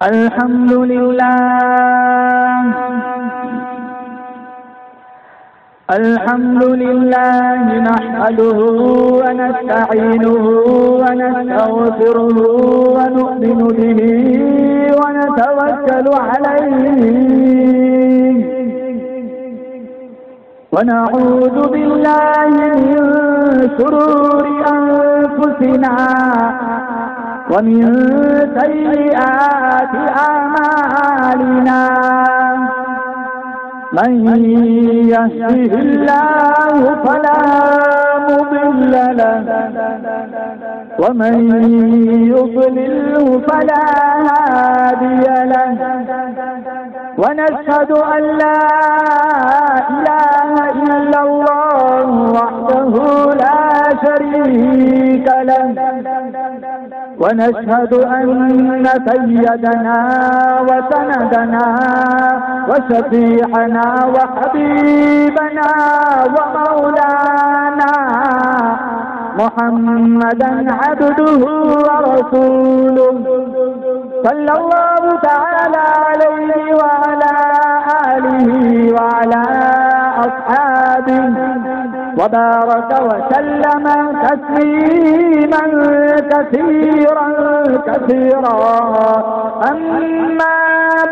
الحمد لله الحمد لله نحمده ونستعينه ونستغفره ونؤمن به ونتوكل عليه ونعوذ بالله من شرور أنفسنا ومن سيئات أعمالنا من يهده الله فلا مضل له ومن يضلله فلا هادي له ونشهد أن لا إله إلا الله وحده لا شريك له ونشهد أن سيدنا وسندنا وشفيعنا وحبيبنا ومولانا محمدا عبده ورسوله صلى الله تعالى عليه وعلى آله وعلى أصحابه وبارك وسلم تسليما كثيرا كثيرا أما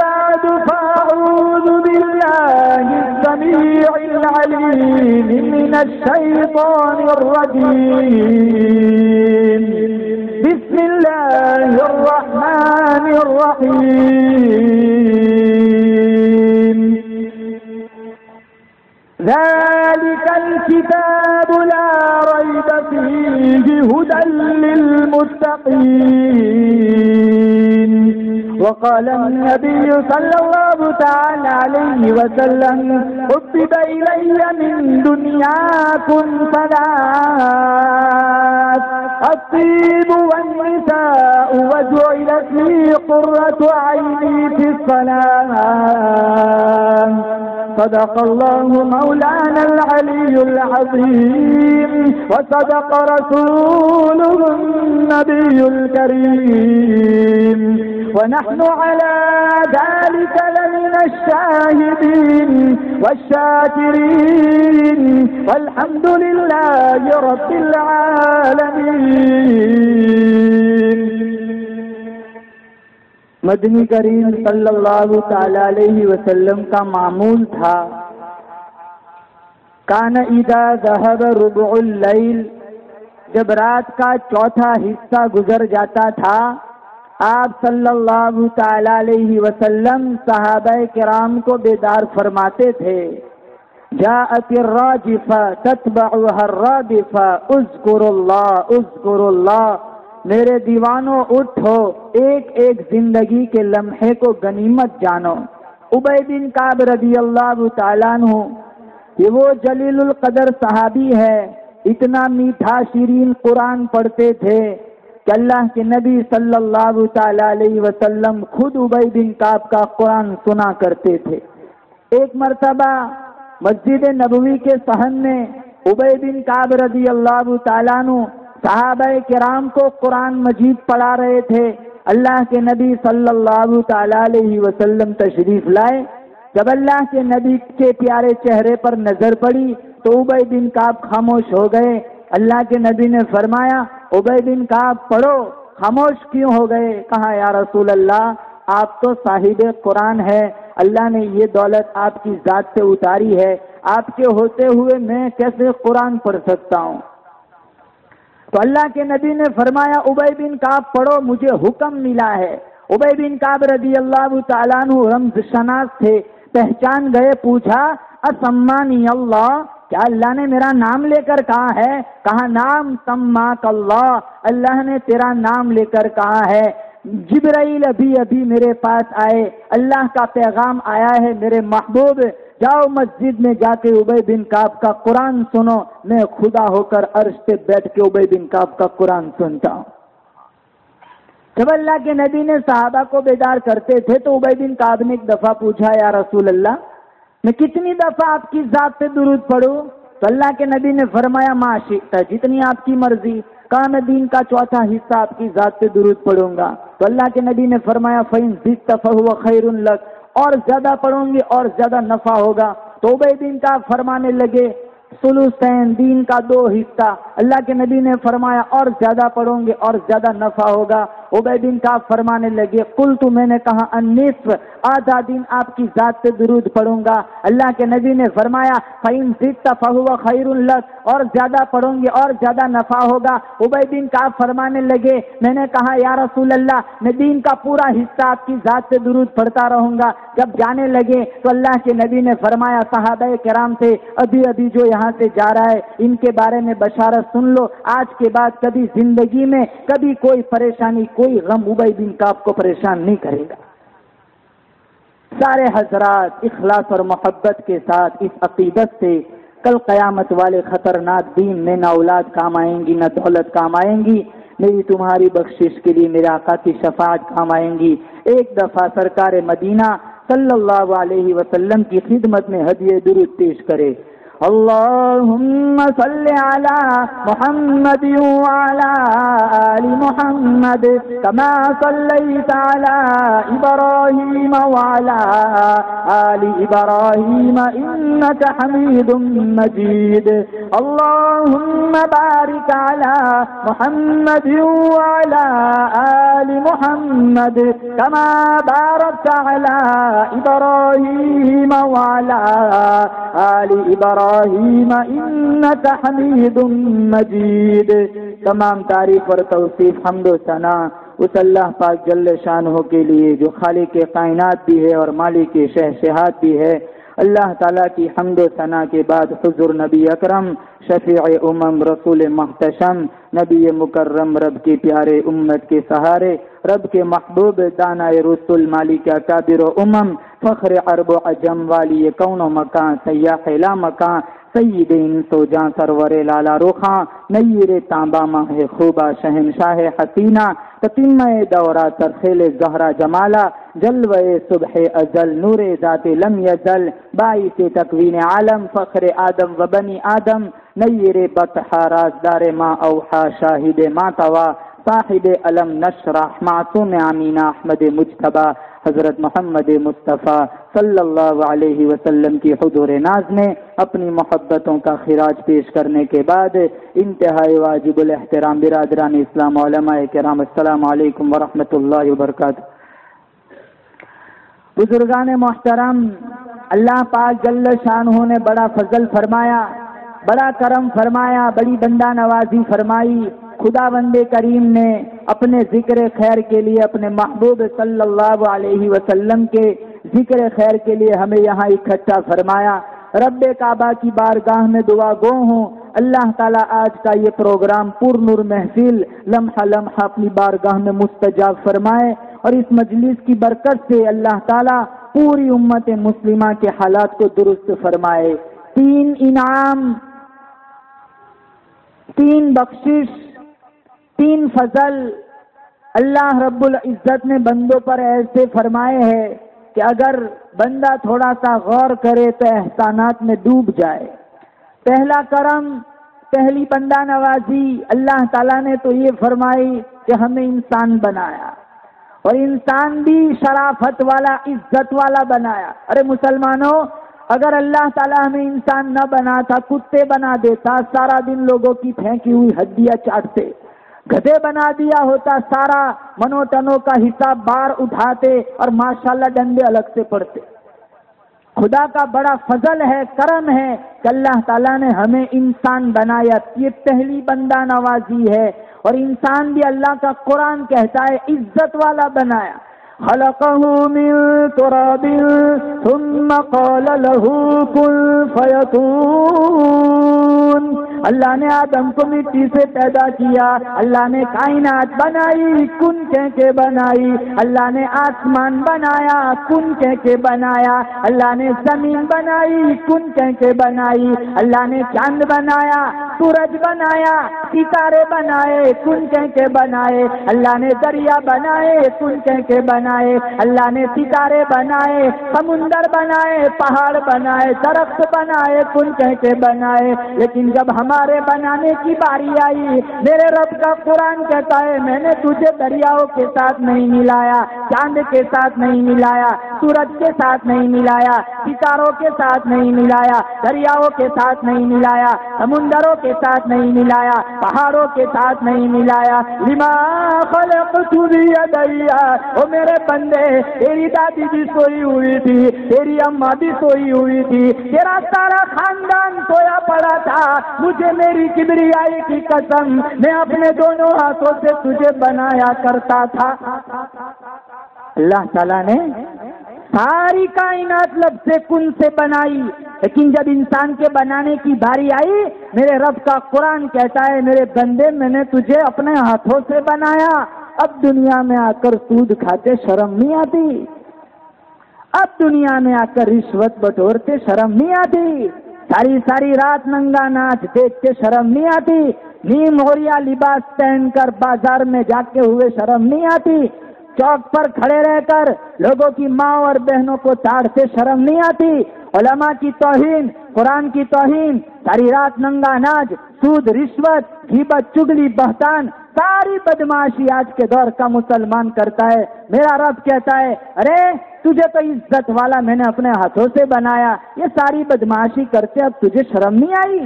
بعد فأعوذ بالله السميع العليم من الشيطان الرجيم بسم الله الرحمن الرحيم ذلك الكتاب لا ريب فيه هدى للمتقين وقال النبي صلى الله تعالى عليه وسلم حبب إلي من دنياكم ثلاث الطيب والنساء وجعلت لي قرة عيني في الصلاة صدق الله مولانا العلي العظيم وصدق رسوله النبي الكريم ونحن على ذلك لمن الشاهدين والشاكرين والحمد لله رب العالمين. مدنی کریم صلی اللہ تعالی علیہ وسلم کا معمول تھا کان اذا ذهب ربع اللیل، جب رات کا چوتھا حصہ گزر جاتا تھا آپ صلی اللہ تعالی علیہ وسلم صحابہ کرام کو بیدار فرماتے تھے جاءت الراجفہ تتبعها الرادفہ اذکر اللہ، میرے دیوانوں اٹھو، ایک ایک زندگی کے لمحے کو غنیمت جانو. ابی بن کعب رضی اللہ تعالیٰ عنہ یہ وہ جلیل القدر صحابی ہے، اتنا میٹھا شیرین قرآن پڑھتے تھے کہ اللہ کے نبی صلی اللہ تعالی علیہ وسلم خود ابی بن کعب کا قرآن سنا کرتے تھے. ایک مرتبہ مسجد نبوی کے صحن میں ابی بن کعب رضی اللہ تعالیٰ عنہ صحابہ کرام کو قرآن مجید پڑھا رہے تھے. اللہ کے نبی صلی اللہ تعالی علیہ وسلم تشریف لائے. جب اللہ کے نبی کے پیارے چہرے پر نظر پڑی تو ابی بن کعب خاموش ہو گئے. اللہ کے نبی نے فرمایا ابی بن کعب پڑھو. خاموش کیوں ہو گئے؟ کہا یا رسول اللہ آپ تو صاحب قرآن ہے، اللہ نے یہ دولت آپ کی ذات سے اتاری ہے، آپ کے ہوتے ہوئے میں کیسے قرآن پڑھ سکتا ہوں؟ تو اللہ کے نبی نے فرمایا ابی بن کعب پڑھو، مجھے حکم ملا ہے. ابی بن کعب رضی اللہ تعالیٰ عنہ رمز شناس تھے، پہچان گئے. پوچھا اسمانی اللہ، کیا اللہ نے میرا نام لے کر کہا ہے؟ کہا نام سماک اللہ، اللہ نے تیرا نام لے کر کہا ہے. جبرائیل ابھی میرے پاس آئے، اللہ کا پیغام آیا ہے میرے محبوب، جاؤ مسجد میں جا کے ابی بن کعب کا قرآن سنو. میں خدا ہو کر عرش پہ بیٹھ کے ابی بن کعب کا قرآن سنتا ہوں. جب اللہ کے نبی نے صحابہ کو بیدار کرتے تھے تو ابی بن کعب نے ایک دفعہ پوچھا یا رسول اللہ میں کتنی دفعہ آپ کی ذات پہ درود پڑھوں؟ تو اللہ کے نبی نے فرمایا ما شئت، جتنی آپ کی مرضی. کہا میں دین کا چوتھا حصہ آپ کی ذات پہ درود پڑھوں گا. تو اللہ کے نبی نے فرمایا فَإِن زِدْتَ فَهُوَ خَيْرٌ لَكَ، اور زیادہ پڑھوں گے اور زیادہ نفع ہوگا. تو عبی بن کعب فرمانے لگے ثلثین، دین کا 2 حصہ. اللہ کے نبی نے فرمایا اور زیادہ پڑھوں گے اور زیادہ نفع ہوگا. عبی بن کعب فرمانے لگے قلت، میں نے کہا النصف، آدھا دن آپ کی ذات پہ درود پڑھوں گا. اللہ کے نبی نے فرمایا فَإِن زِدْتَ فَهُوَ خَيْرٌ لَكَ، اور زیادہ پڑھوں گے اور زیادہ نفع ہوگا. عبی بن کعب فرمانے لگے میں نے کہا یا رسول اللہ، میں دین کا پورا حصہ آپ کی ذات پہ درود پڑھتا رہوں گا. جب جانے لگے تو اللہ کے نبی نے فرمایا صحابہ کرام سے ابھی جو یہاں سے جا رہا ہے ان کے بارے میں بشارت سن لو، آج کے بعد کبھی زندگی میں کبھی کوئی پریشانی، کوئی غم عبی بن کعب کو پریشان نہیں کرے گا. سارے حضرات اخلاص اور محبت کے ساتھ اس عقیدت سے کل قیامت والے خطرناک دین میں نہ اولاد کام آئیں گی نہ دولت کام آئیں گی، میری تمہاری بخشش کے لیے میرے آقا کی شفاعت کام آئیں گی. ایک دفعہ سرکار مدینہ صلی اللہ علیہ وسلم کی خدمت میں ہدیہ درود پیش کرے. اللهم صل على محمد وعلى آل محمد كما صليت على إبراهيم وعلى آل إبراهيم إنك حميد مجيد. اللهم بارك على محمد وعلى آل محمد كما باركت على إبراهيم وعلى آل إبراهيم انک حمید مجید. تمام تعریف اور توصیف حمد و ثنا اس اللہ پاک جل شانہ کے لیے جو خالق کائنات بھی ہے اور مالک شہنشاہات بھی ہے. اللہ تعالیٰ کی حمد و ثنا کے بعد حضور نبی اکرم شفیع امم رسول محتشم نبی مکرم رب کے پیارے امت کے سہارے رب کے محبوب دانائے رسول مالک اکابر و امم فخر عرب و عجم والی کون و مکان سیاح لا مکان سید انس و جاں سرور لالا رخاں نیر تانبا ماہ خوبہ شہنشاہ حسینہ تتمہ دورہ ترخیل زہرا جمالہ جلوہ صبح ازل نور ذات لم یزل باعث تکوین عالم فخر آدم و بنی آدم نیر بطحہ رازدار ما اوحا شاہد ما توا صاحب علم نشرح معصوم امینہ احمد مجتبی حضرت محمد مصطفیٰ صلی اللہ علیہ وسلم کی حضور ناز میں اپنی محبتوں کا خراج پیش کرنے کے بعد انتہائی واجب الاحترام برادران اسلام علماء کرام السلام علیکم ورحمۃ اللہ وبرکاتہ. بزرگان محترم، اللہ پاک جل شانہ نے بڑا فضل فرمایا، بڑا کرم فرمایا، بڑی بندہ نوازی فرمائی. خدا بندے کریم نے اپنے ذکر خیر کے لیے اپنے محبوب صلی اللہ علیہ وسلم کے ذکر خیر کے لیے ہمیں یہاں اکٹھا فرمایا. رب کعبہ کی بارگاہ میں دعا گو ہوں اللہ تعالیٰ آج کا یہ پروگرام پر نور محفل لمحہ لمحہ اپنی بارگاہ میں مستجاب فرمائے اور اس مجلس کی برکت سے اللہ تعالیٰ پوری امت مسلمہ کے حالات کو درست فرمائے. 3 انعام، 3 بخشش، 3 فضل اللہ رب العزت نے بندوں پر ایسے فرمائے ہیں کہ اگر بندہ تھوڑا سا غور کرے تو احسانات میں ڈوب جائے. پہلا کرم، پہلی بندہ نوازی اللہ تعالیٰ نے تو یہ فرمائی کہ ہمیں انسان بنایا اور انسان بھی شرافت والا، عزت والا بنایا. ارے مسلمانوں، اگر اللہ تعالیٰ ہمیں انسان نہ بناتا، کتے بنا دیتا، سارا دن لوگوں کی پھینکی ہوئی ہڈیاں چاٹتے. گدھے بنا دیا ہوتا، سارا منو ٹنوں کا حساب بار اٹھاتے اور ماشاءاللہ ڈنڈے الگ سے پڑتے. خدا کا بڑا فضل ہے، کرم ہے کہ اللہ تعالیٰ نے ہمیں انسان بنایا. یہ پہلی بندہ نوازی ہے اور انسان بھی اللہ کا قرآن کہتا ہے عزت والا بنایا. خلقه من تراب ثم قال له كن فيكون. اللہ نے آدم کو مٹی سے پیدا کیا، اللہ نے کائنات بنائی، کن کہہ کے بنائی. اللہ نے آسمان بنایا، کن کہہ کے بنایا. اللہ نے زمین بنائی، کن کہہ کے بنائی. اللہ نے چاند بنایا، سورج بنایا، ستارے بنائے کن کہہ کے بنائے، اللہ نے دریا بنائے کن کہہ کے بنائے، اللہ نے ستارے بنائے، سمندر بنائے، پہاڑ بنائے، درخت بنائے کن کہہ کے بنائے، لیکن جب ہمارے بنانے کی باری آئی، میرے رب کا قرآن کہتا ہے میں نے تجھے دریاؤں کے ساتھ نہیں ملایا، چاند کے ساتھ نہیں ملایا، سورج کے ساتھ نہیں ملایا، ستاروں کے ساتھ نہیں ملایا، دریاؤں کے ساتھ نہیں ملایا، سمندروں کے ساتھ نہیں ملایا، پہاڑوں کے ساتھ نہیں ملایا، لما خلقت بیدی، او میرے بندے تیری دادی بھی سوئی ہوئی تھی، تیری اماں بھی سوئی ہوئی تھی، تیرا سارا خاندان سویا پڑا تھا، مجھے میری کبریائی کی قسم میں اپنے دونوں ہاتھوں سے تجھے بنایا کرتا تھا۔ اللہ تعالیٰ نے ساری کائنات لفظ کن سے بنائی، لیکن جب انسان کے بنانے کی باری آئی، میرے رب کا قرآن کہتا ہے میرے بندے میں نے تجھے اپنے ہاتھوں سے بنایا، اب دنیا میں آ کر سود کھاتے شرم نہیں آتی، اب دنیا میں آ کر رشوت بٹورتے شرم نہیں آتی، ساری رات ننگا ناچ دیکھتے شرم نہیں آتی، نیم ہوریا لباس پہن کر بازار میں جا کے ہوئے شرم نہیں آتی، چوک پر کھڑے رہ کر لوگوں کی ماں اور بہنوں کو تاڑتے شرم نہیں آتی، علماء کی توہین، قرآن کی توہین، ساری رات ننگا ناچ، سود، رشوت، غیبت، چگلی، بہتان، ساری بدمعاشی آج کے دور کا مسلمان کرتا ہے۔ میرا رب کہتا ہے ارے تجھے تو عزت والا میں نے اپنے ہاتھوں سے بنایا، یہ ساری بدمعاشی کرتے اب تجھے شرم نہیں آئی؟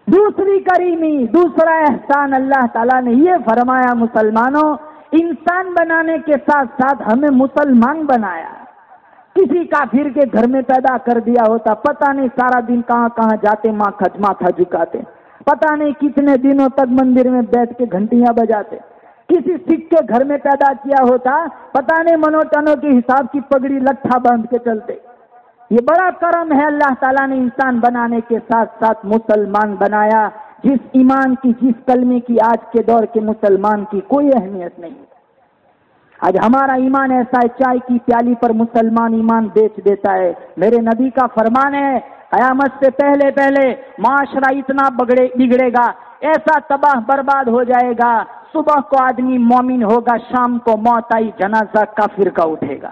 دوسری کریمی، دوسرا احسان اللہ تعالیٰ نے یہ فرمایا مسلمانوں، انسان بنانے کے ساتھ ساتھ ہمیں مسلمان بنایا۔ کسی کافر کے گھر میں پیدا کر دیا ہوتا، پتہ نہیں سارا دن کہاں کہاں جاتے، ماتھا جھکاتے، پتہ نہیں کتنے دنوں تک مندر میں بیٹھ کے گھنٹیاں بجاتے۔ کسی سکھ کے گھر میں پیدا کیا ہوتا، پتہ نہیں منوٹنوں کے حساب کی پگڑی لٹھا باندھ کے چلتے۔ یہ بڑا کرم ہے، اللہ تعالیٰ نے انسان بنانے کے ساتھ ساتھ مسلمان بنایا، جس ایمان کی، جس کلمے کی آج کے دور کے مسلمان کی کوئی اہمیت نہیں۔ آج ہمارا ایمان ایسا ہے چائے کی پیالی پر مسلمان ایمان بیچ دیتا ہے۔ میرے نبی کا فرمان ہے قیامت سے پہلے معاشرہ اتنا بگڑے گا، ایسا تباہ برباد ہو جائے گا، صبح کو آدمی مومن ہوگا، شام کو موت آئی جنازہ کافر کا اٹھے گا،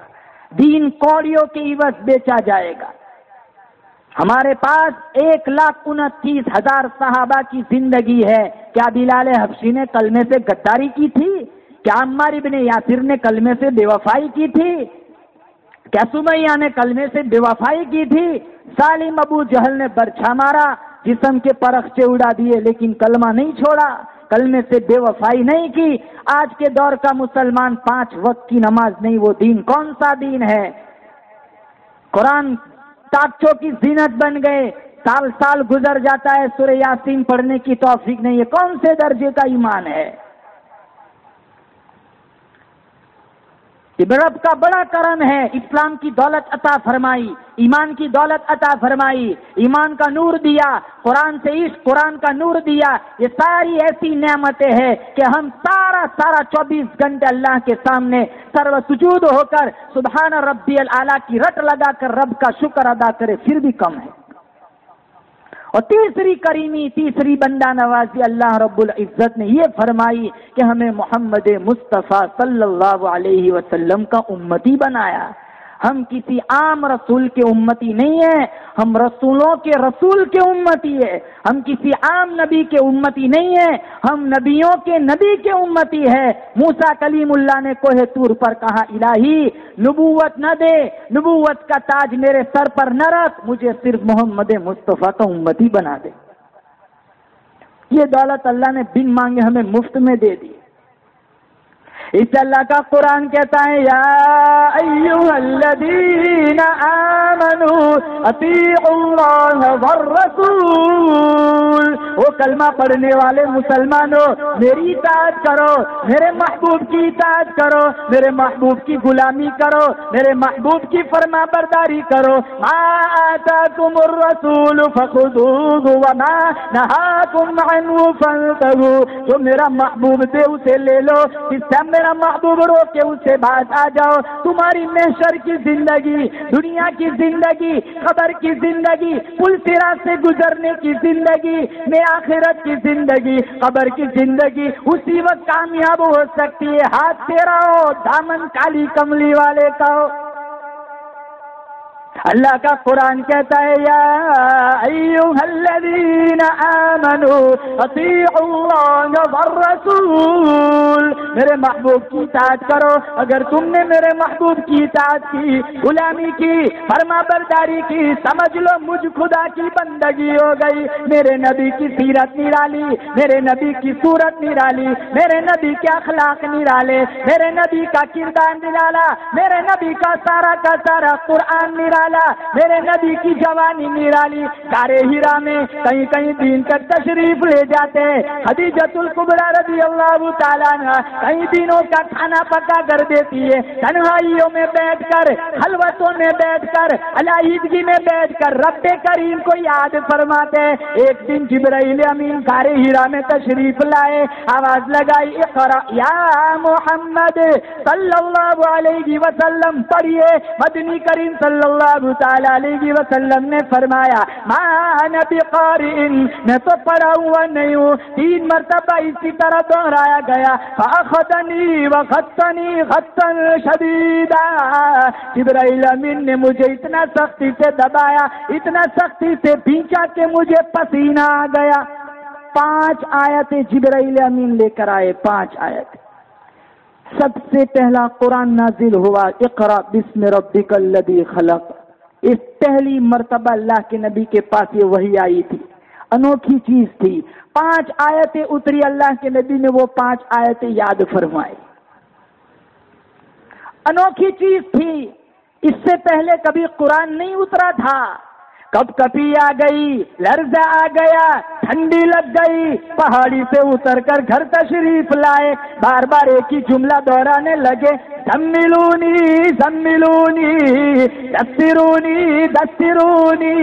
دین کوڑیوں کے عوض بیچا جائے گا۔ ہمارے پاس 1,29,000 صحابہ کی زندگی ہے۔ کیا بلال حبشی نے کلمے سے غداری کی تھی؟ کیا عمار ابن یاسر نے کلمے سے بے وفائی کی تھی؟ کیا سمیہ نے کلمے سے بے وفائی کی تھی؟ سالم ابو جہل نے برچھا مارا، جسم کے پرخچے اڑا دیے، لیکن کلمہ نہیں چھوڑا، کلمے سے بے وفائی نہیں کی۔ آج کے دور کا مسلمان 5 وقت کی نماز نہیں، وہ دین کون سا دین ہے؟ قرآن تاکچوں کی زینت بن گئے، سال گزر جاتا ہے، سورہ یاسین پڑھنے کی توفیق نہیں، یہ کون سے درجے کا ایمان ہے؟ رب کا بڑا کرم ہے، اسلام کی دولت عطا فرمائی، ایمان کی دولت عطا فرمائی، ایمان کا نور دیا، قرآن سے عشق، قرآن کا نور دیا۔ یہ ساری ایسی نعمتیں ہیں کہ ہم سارا 24 گھنٹے اللہ کے سامنے سرو سجود ہو کر سبحان ربی الاعلیٰ کی رٹ لگا کر رب کا شکر ادا کرے، پھر بھی کم ہے۔ اور تیسری کریمی، تیسری بندہ نوازی اللہ رب العزت نے یہ فرمائی کہ ہمیں محمد مصطفیٰ صلی اللہ علیہ وسلم کا امتی بنایا۔ ہم کسی عام رسول کے امتی نہیں ہیں، ہم رسولوں کے رسول کے امتی ہیں۔ ہم کسی عام نبی کے امتی نہیں ہیں، ہم نبیوں کے نبی کے امتی ہیں۔ موسیٰ کلیم اللہ نے کوہ طور پر کہا الہی نبوت نہ دے، نبوت کا تاج میرے سر پر نہ رکھ، مجھے صرف محمد مصطفیٰ کا امتی بنا دے۔ یہ دولت اللہ نے بن مانگے ہمیں مفت میں دے دی۔ اس اللہ کا قرآن کہتا ہے یا ایھا الذین آمنوا اطیعوا اللہ والرسول، وہ کلمہ پڑھنے والے مسلمانوں میری اطاعت کرو، میرے محبوب کی اطاعت کرو، میرے محبوب کی غلامی کرو، میرے محبوب کی فرما برداری کرو۔ ما آتاکم الرسول فخذوہ وما نہاکم عنہ فانتہوا، جو میرا محبوب دے اسے لے لو، جس سے میرا محبوب رو کے اسے بات آ جاؤ، تمہاری محشر کی زندگی، دنیا کی زندگی، قبر کی زندگی، پل صراط سے گزرنے کی زندگی، میں آخرت کی زندگی، قبر کی زندگی اسی وقت کامیاب ہو سکتی ہے ہاتھ تیرا ہو، دامن کالی کملی والے کا ہو۔ اللہ کا قرآن کہتا ہے یا ایھا الذین آمنوا اطیعوا اللہ والرسول، میرے محبوب کی اطاعت کرو۔ اگر تم نے میرے محبوب کی اطاعت کی، غلامی کی، فرما برداری کی، سمجھ لو مجھ خدا کی بندگی ہو گئی۔ میرے نبی کی سیرت نرالی، میرے نبی کی صورت نرالی، میرے نبی کے اخلاق نرالے، میرے نبی کا کردار نرالا، میرے نبی کا سارا قرآن نرالا، میرے نبی کی جوانی نرالی۔ غارِ ہرا میں کہیں کہیں دین تک تشریف لے جاتے ہیں، خدیجۃ الکبریٰ رضی اللہ تعالیٰ عنہ کئی دنوں کا کھانا پکا کر دیتی ہے، تنہائیوں میں بیٹھ کر، خلوتوں میں بیٹھ کر، علیحدگی میں بیٹھ کر رب کریم کو یاد فرماتے ہیں۔ ایک دن جبرائیل امین غارِ ہرا میں تشریف لائے، آواز لگائی اقرأ یا محمد صلی اللہ علیہ وسلم، پڑھیے۔ مدنی کریم صلی اللہ تعالی علیہ وسلم نے فرمایا ما انا بقارئ، میں تو پڑھا ہوا نہیں ہوں۔ 3 مرتبہ اسی طرح دہرایا گیا، فاخذنی وغطنی غطا شدیدا، جبرائیل امین نے مجھے اتنا سختی سے دبایا، اتنا سختی سے بھینچا کہ مجھے پسینہ آ گیا۔ 5 آیتیں جبرائیل امین لے کر آئے، 5 آیت۔ سب سے پہلا قرآن نازل ہوا اقرأ بسم ربک الذی خلق، اس پہلی مرتبہ اللہ کے نبی کے پاس یہ وحی آئی تھی، انوکھی چیز تھی۔ 5 آیتیں اتری، اللہ کے نبی نے وہ 5 آیتیں یاد فرمائی، انوکھی چیز تھی۔ اس سے پہلے کبھی قرآن نہیں اترا تھا۔ کب کپی آ گئی، لرزہ آ گیا، ٹھنڈی لگ گئی، پہاڑی سے اتر کر گھر تشریف لائے، بار بار ایک ہی جملہ دہرانے لگے، زملونی زملونی دسترونی دسترونی،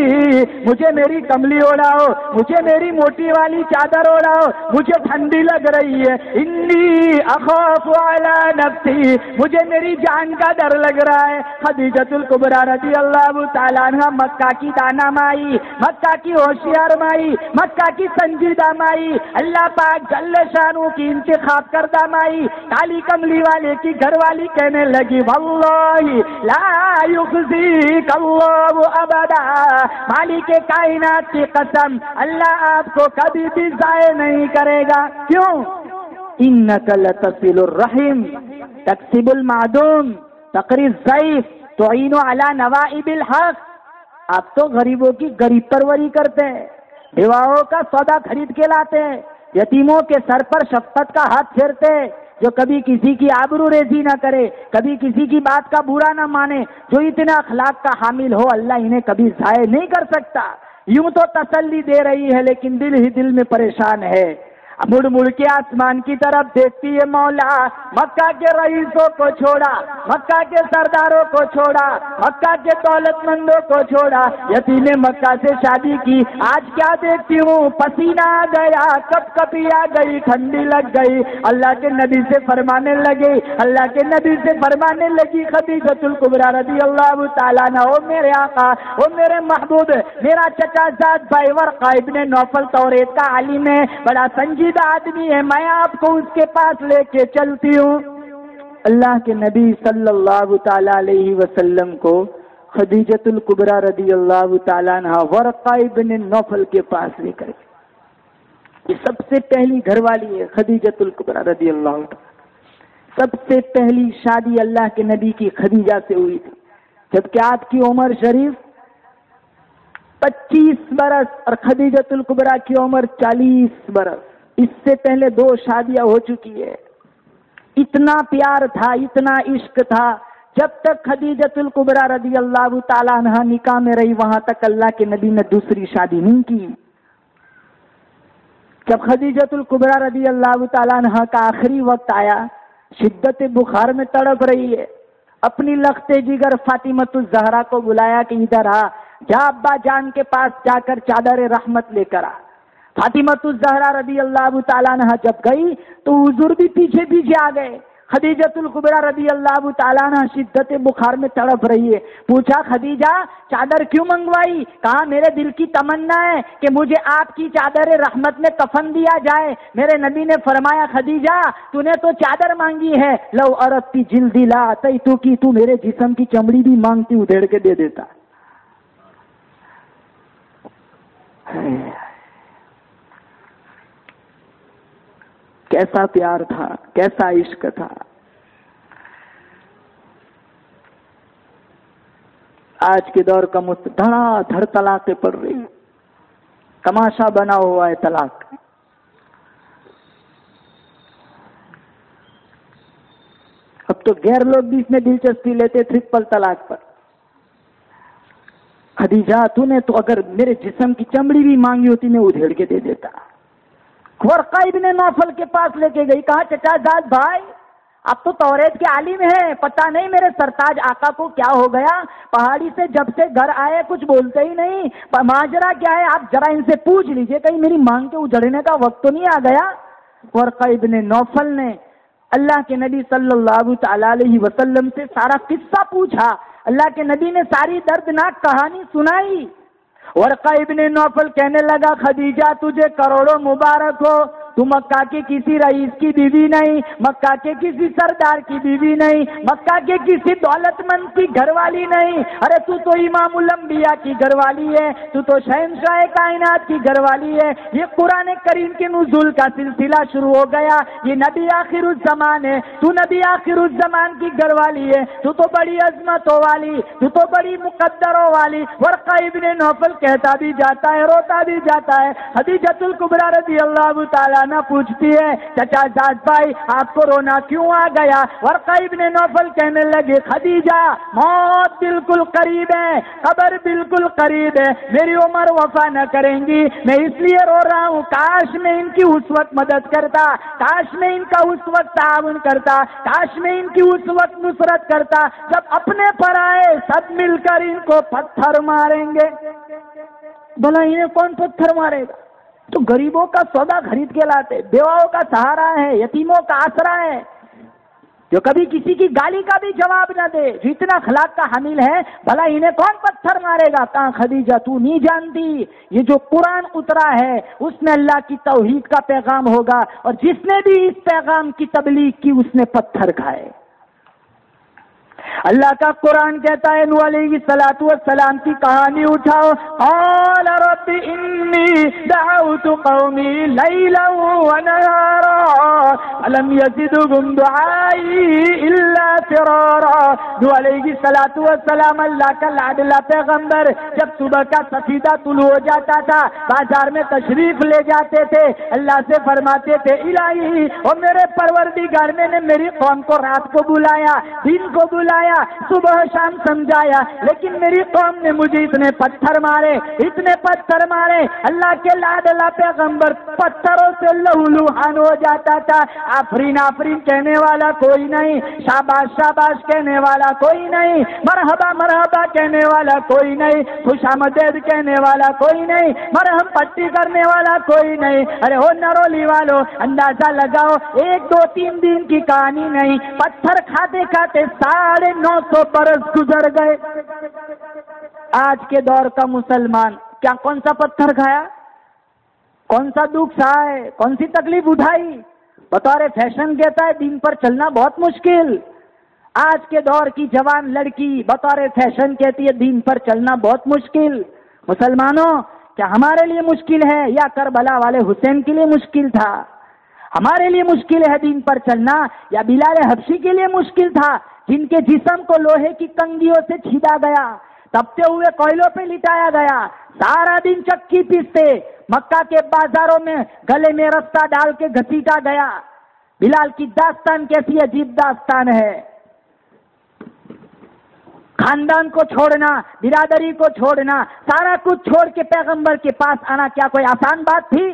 مجھے میری کملی اوڑھاؤ، مجھے میری موٹی والی چادر اوڑھاؤ، مجھے ٹھنڈی لگ رہی ہے، انی اخاف علی نفسی، مجھے میری جان کا ڈر لگ رہا ہے۔ خدیجۃ الکبریٰ رضی اللہ تعالیٰ عنہ مکہ کی دانا مائی، مکہ کی ہوشیار مائی، مکہ کی سنجیدہ مائی، اللہ پاک جل شانہ کی انتخاب کردہ مائی، کالی کملی والے کی گھر والی کہنے لگی واللہ لا یخزیک اللہ ابدا، مالک کائنات کی قسم اللہ آپ کو کبھی بھی ضائع نہیں کرے گا۔ کیوں؟ انک لتصل الرحم تکسب المعدوم تقری الضعیف تعین علی نوائب الحق، آپ تو غریبوں کی غریب پروری کرتے ہیں، بیواؤں کا سودا خرید کے لاتے ہیں، یتیموں کے سر پر شفقت کا ہاتھ پھیرتے ہیں، جو کبھی کسی کی آبرو ریزی نہ کرے، کبھی کسی کی بات کا برا نہ مانے، جو اتنا اخلاق کا حامل ہو، اللہ انہیں کبھی ضائع نہیں کر سکتا۔ یوں تو تسلی دے رہی ہے لیکن دل ہی دل میں پریشان ہے۔ مڑ مڑ کے آسمان کی طرف دیکھتی ہے مولا، مکہ کے رئیسوں کو چھوڑا، مکہ کے سرداروں کو چھوڑا، مکہ کے دولت مندوں کو چھوڑا، یتیم مکہ سے شادی کی، آج کیا دیکھتی ہوں، پسینہ آ گیا، کپ کپی آ گئی، ٹھنڈی لگ گئی۔ اللہ کے نبی سے فرمانے لگے، اللہ کے نبی سے فرمانے لگی خدیجۃ الکبریٰ رضی اللہ تعالیٰ عنہ، او میرے آقا، او میرے محبوب، میرا چچا زاد بھائی ورقہ ابن نوفل توریت کا عالم ہے، بڑا سنجیدہ آدمی ہے، میں آپ کو اس کے پاس لے کے چلتی ہوں۔ اللہ کے نبی صلی اللہ تعالی علیہ وسلم کو خدیجۃ الکبریٰ رضی اللہ تعالیٰ عنہ ورقہ ابن نوفل کے پاس لے کر، یہ سب سے پہلی گھر والی ہے خدیجۃ الکبریٰ رضی اللہ عنہ۔ سب سے پہلی شادی اللہ کے نبی کی خدیجہ سے ہوئی تھی، جبکہ آپ کی عمر شریف 25 برس اور خدیجۃ الکبریٰ کی عمر 40 برس۔ اس سے پہلے 2 شادیاں ہو چکی ہے۔ اتنا پیار تھا، اتنا عشق تھا، جب تک خدیجۃ الکبریٰ رضی اللہ تعالیٰ عنہ نکاح میں رہی وہاں تک اللہ کے نبی نے دوسری شادی نہیں کی۔ جب خدیجۃ الکبریٰ رضی اللہ تعالیٰ عنہ کا آخری وقت آیا، شدت بخار میں تڑپ رہی ہے، اپنی لخت جگر فاطمۃ الزہرا کو بلایا کہ ادھر آ، جا ابا جان کے پاس جا کر چادر رحمت لے کر آ۔ فاطمۃ الزہرا رضی اللہ تعالیٰ عنہ جب گئی تو حضور بھی پیچھے پیچھے آ گئے، خدیجۃ الکبریٰ رضی اللہ تعالیٰ عنہ شدت بخار میں تڑپ رہی ہے. پوچھا خدیجہ چادر کیوں منگوائی؟ کہا میرے دل کی تمنا ہے کہ مجھے آپ کی چادر رحمت میں کفن دیا جائے. میرے نبی نے فرمایا خدیجہ تو نے تو چادر مانگی ہے، لو اردتی جلدی لا اتیتو کی، تو میرے جسم کی چمڑی بھی مانگتی ادھیڑ کے دے دیتا. کیسا پیار تھا، کیسا عشق تھا. آج کے دور کا دھڑا دھڑ طلاقیں پڑ رہی، تماشا بنا ہوا ہے طلاق. اب تو غیر لوگ بھی اس میں دلچسپی لیتے ٹرپل طلاق پر. خدیجہ تو نے تو اگر میرے جسم کی چمڑی بھی مانگی ہوتی میں ادھیڑ کے دے دیتا. ورقہ ابن نوفل کے پاس لے کے گئی، کہا چچا زاد بھائی اب تو توریت کے عالم ہیں، پتہ نہیں میرے سرتاج آقا کو کیا ہو گیا، پہاڑی سے جب سے گھر آئے کچھ بولتے ہی نہیں، ماجرا کیا ہے آپ ذرا ان سے پوچھ لیجئے کہیں میری مانگ کے اجڑنے کا وقت تو نہیں آ گیا. ورقہ ابن نوفل نے اللہ کے نبی صلی اللہ تعالی علیہ وسلم سے سارا قصہ پوچھا. اللہ کے نبی نے ساری دردناک کہانی سنائی. ورقہ ابن نوفل کہنے لگا خدیجہ تجھے کروڑوں مبارک ہو، تو مکہ کے کسی رئیس کی بیوی نہیں، مکہ کے کسی سردار کی بیوی نہیں، مکہ کے کسی دولت مند کی گھر والی نہیں. ارے تو امام الانبیاء کی گھر والی ہے، تو شہنشاہ کائنات کی گھر والی ہے. یہ قرآن کریم کے نزول کا سلسلہ شروع ہو گیا. یہ نبی آخر الزمان ہے، تو نبی آخر الزمان کی گھر والی ہے، تو بڑی عظمتوں والی، تو بڑی مقدروں والی. ورقہ ابن نوفل کہتا بھی جاتا ہے روتا بھی جاتا ہے. خدیجۃ الکبریٰ رضی اللہ تعالیٰ نہ پوچھتی ہے چچا زاد بھائی آپ کو رونا کیوں آ گیا؟ ورقہ ابن نوفل کہنے لگے خدیجہ موت بالکل قریب ہے، قبر بالکل قریب ہے، میری عمر وفا نہ کریں گی، میں اس لیے رو رہا ہوں. کاش میں ان کی اس وقت مدد کرتا، کاش میں ان کا اس وقت تعاون کرتا، کاش میں ان کی اس وقت نصرت کرتا جب اپنے پر آئے سب مل کر ان کو پتھر ماریں گے. بھلا انہیں کون پتھر مارے گا؟ تو غریبوں کا سودا خرید کے لاتے، بیواؤں کا سہارا ہے، یتیموں کا آسرا ہے، جو کبھی کسی کی گالی کا بھی جواب نہ دے، جو اتنا اخلاق کا حامل ہے، بھلا انہیں کون پتھر مارے گا؟ کہاں خدیجہ تو نہیں جانتی یہ جو قرآن اترا ہے اس میں اللہ کی توحید کا پیغام ہوگا، اور جس نے بھی اس پیغام کی تبلیغ کی اس نے پتھر کھائے. اللہ کا قرآن کہتا ہے نوح علیہ الصلوۃ والسلام کی کہانی اٹھاؤ. قال رب انی دعوت قومی لیلا ونہارا فلم یزدہم دعائی الا فرارا. نوح علیہ الصلوۃ والسلام اللہ کا لاڈلا پیغمبر جب صبح کا سفیدہ طلوع ہو جاتا تھا بازار میں تشریف لے جاتے تھے، اللہ سے فرماتے تھے الہی اور میرے پروردگار نے میری قوم کو رات کو بلایا، دن کو بلایا، صبح شام سمجھایا، لیکن میری قوم نے مجھے اتنے پتھر مارے، اتنے پتھر مارے. اللہ کے لاڈلا پیغمبر پتھروں سے لہولہان ہو جاتا تھا. آفرین آفرین کہنے والا کوئی نہیں، شاباش شاباش کہنے والا کوئی نہیں، مرحبا مرحبا کہنے والا کوئی نہیں، خوش آمدید کہنے والا کوئی نہیں، مرہم پٹی کرنے والا کوئی نہیں. ارے ہو نرولی والو اندازہ لگاؤ 1 2 3 دن کی کہانی نہیں، پتھر کھاتے کھاتے 950 برس گزر گئے. آج کے دور کا مسلمان کیا کون سا پتھر کھایا، کون سا دکھ سہا ہے، کون سی تکلیف اٹھائی؟ بطور فیشن کہتا ہے دین پر چلنا بہت مشکل. آج کے دور کی جوان لڑکی بطور فیشن کہتی ہے دین پر چلنا بہت مشکل. مسلمانوں کیا ہمارے لیے مشکل ہے یا کربلا والے حسین کے لیے مشکل تھا؟ ہمارے لیے مشکل ہے دین پر چلنا یا بلال حبشی کے لیے مشکل تھا جن کے جسم کو لوہے کی کنگھیوں سے چھیدا گیا، تپتے ہوئے کوئلوں پہ لٹایا گیا، سارا دن چکی پیستے، مکہ کے بازاروں میں گلے میں رستہ ڈال کے گھسیٹا گیا. بلال کی داستان کیسی عجیب داستان ہے. خاندان کو چھوڑنا، برادری کو چھوڑنا، سارا کچھ چھوڑ کے پیغمبر کے پاس آنا کیا کوئی آسان بات تھی؟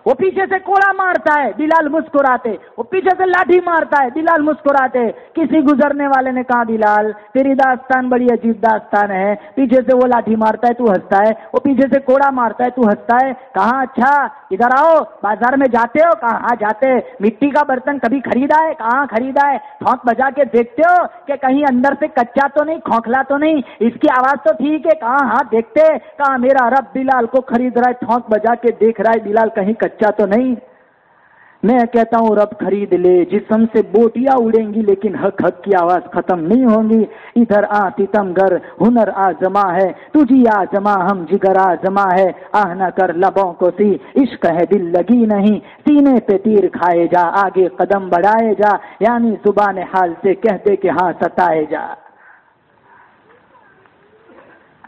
وہ پیچھے سے کوڑا مارتا ہے، بلال مسکراتے، وہ پیچھے سے لاٹھی مارتا ہے، بلال مسکراتے۔ کسی گزرنے والے نے کہا بلال تیری داستان بڑی عجیب داستان ہے، پیچھے سے وہ لاٹھی مارتا ہے تو ہنستا ہے، وہ پیچھے سے کوڑا مارتا ہے تو ہنستا ہے۔ کہاں اچھا ادھر آؤ، بازار میں جاتے ہو؟ کہاں جاتے؟ مٹی کا برتن کبھی خریدا ہے؟ کہاں خریدا ہے؟ ٹھونک بجا کے دیکھتے ہو کہ کہیں اندر سے کچا تو نہیں، کھوکھلا تو نہیں، اس کی آواز تو ٹھیک ہے؟ کہاں ہاں دیکھتے؟ کہاں میرا رب بلال کو خرید رہا ہے، ٹھونک بجا کے دیکھ رہا ہے بلال کہیں کچا تو نہیں۔ میں کہتا ہوں رب خرید لے، جسم سے بوٹیاں اڑیں گی لیکن حق حق کی آواز ختم نہیں ہوں گی۔ ادھر آ ستم گر ہنر آزما ہے، تجھی آزما ہم جگر آزما ہے، آہ نہ کر لبوں کو سی عشق ہے دل لگی نہیں، سینے پہ تیر کھائے جا آگے قدم بڑھائے جا، یعنی زبان حال سے کہہ دے کہ ہاں ستائے جا۔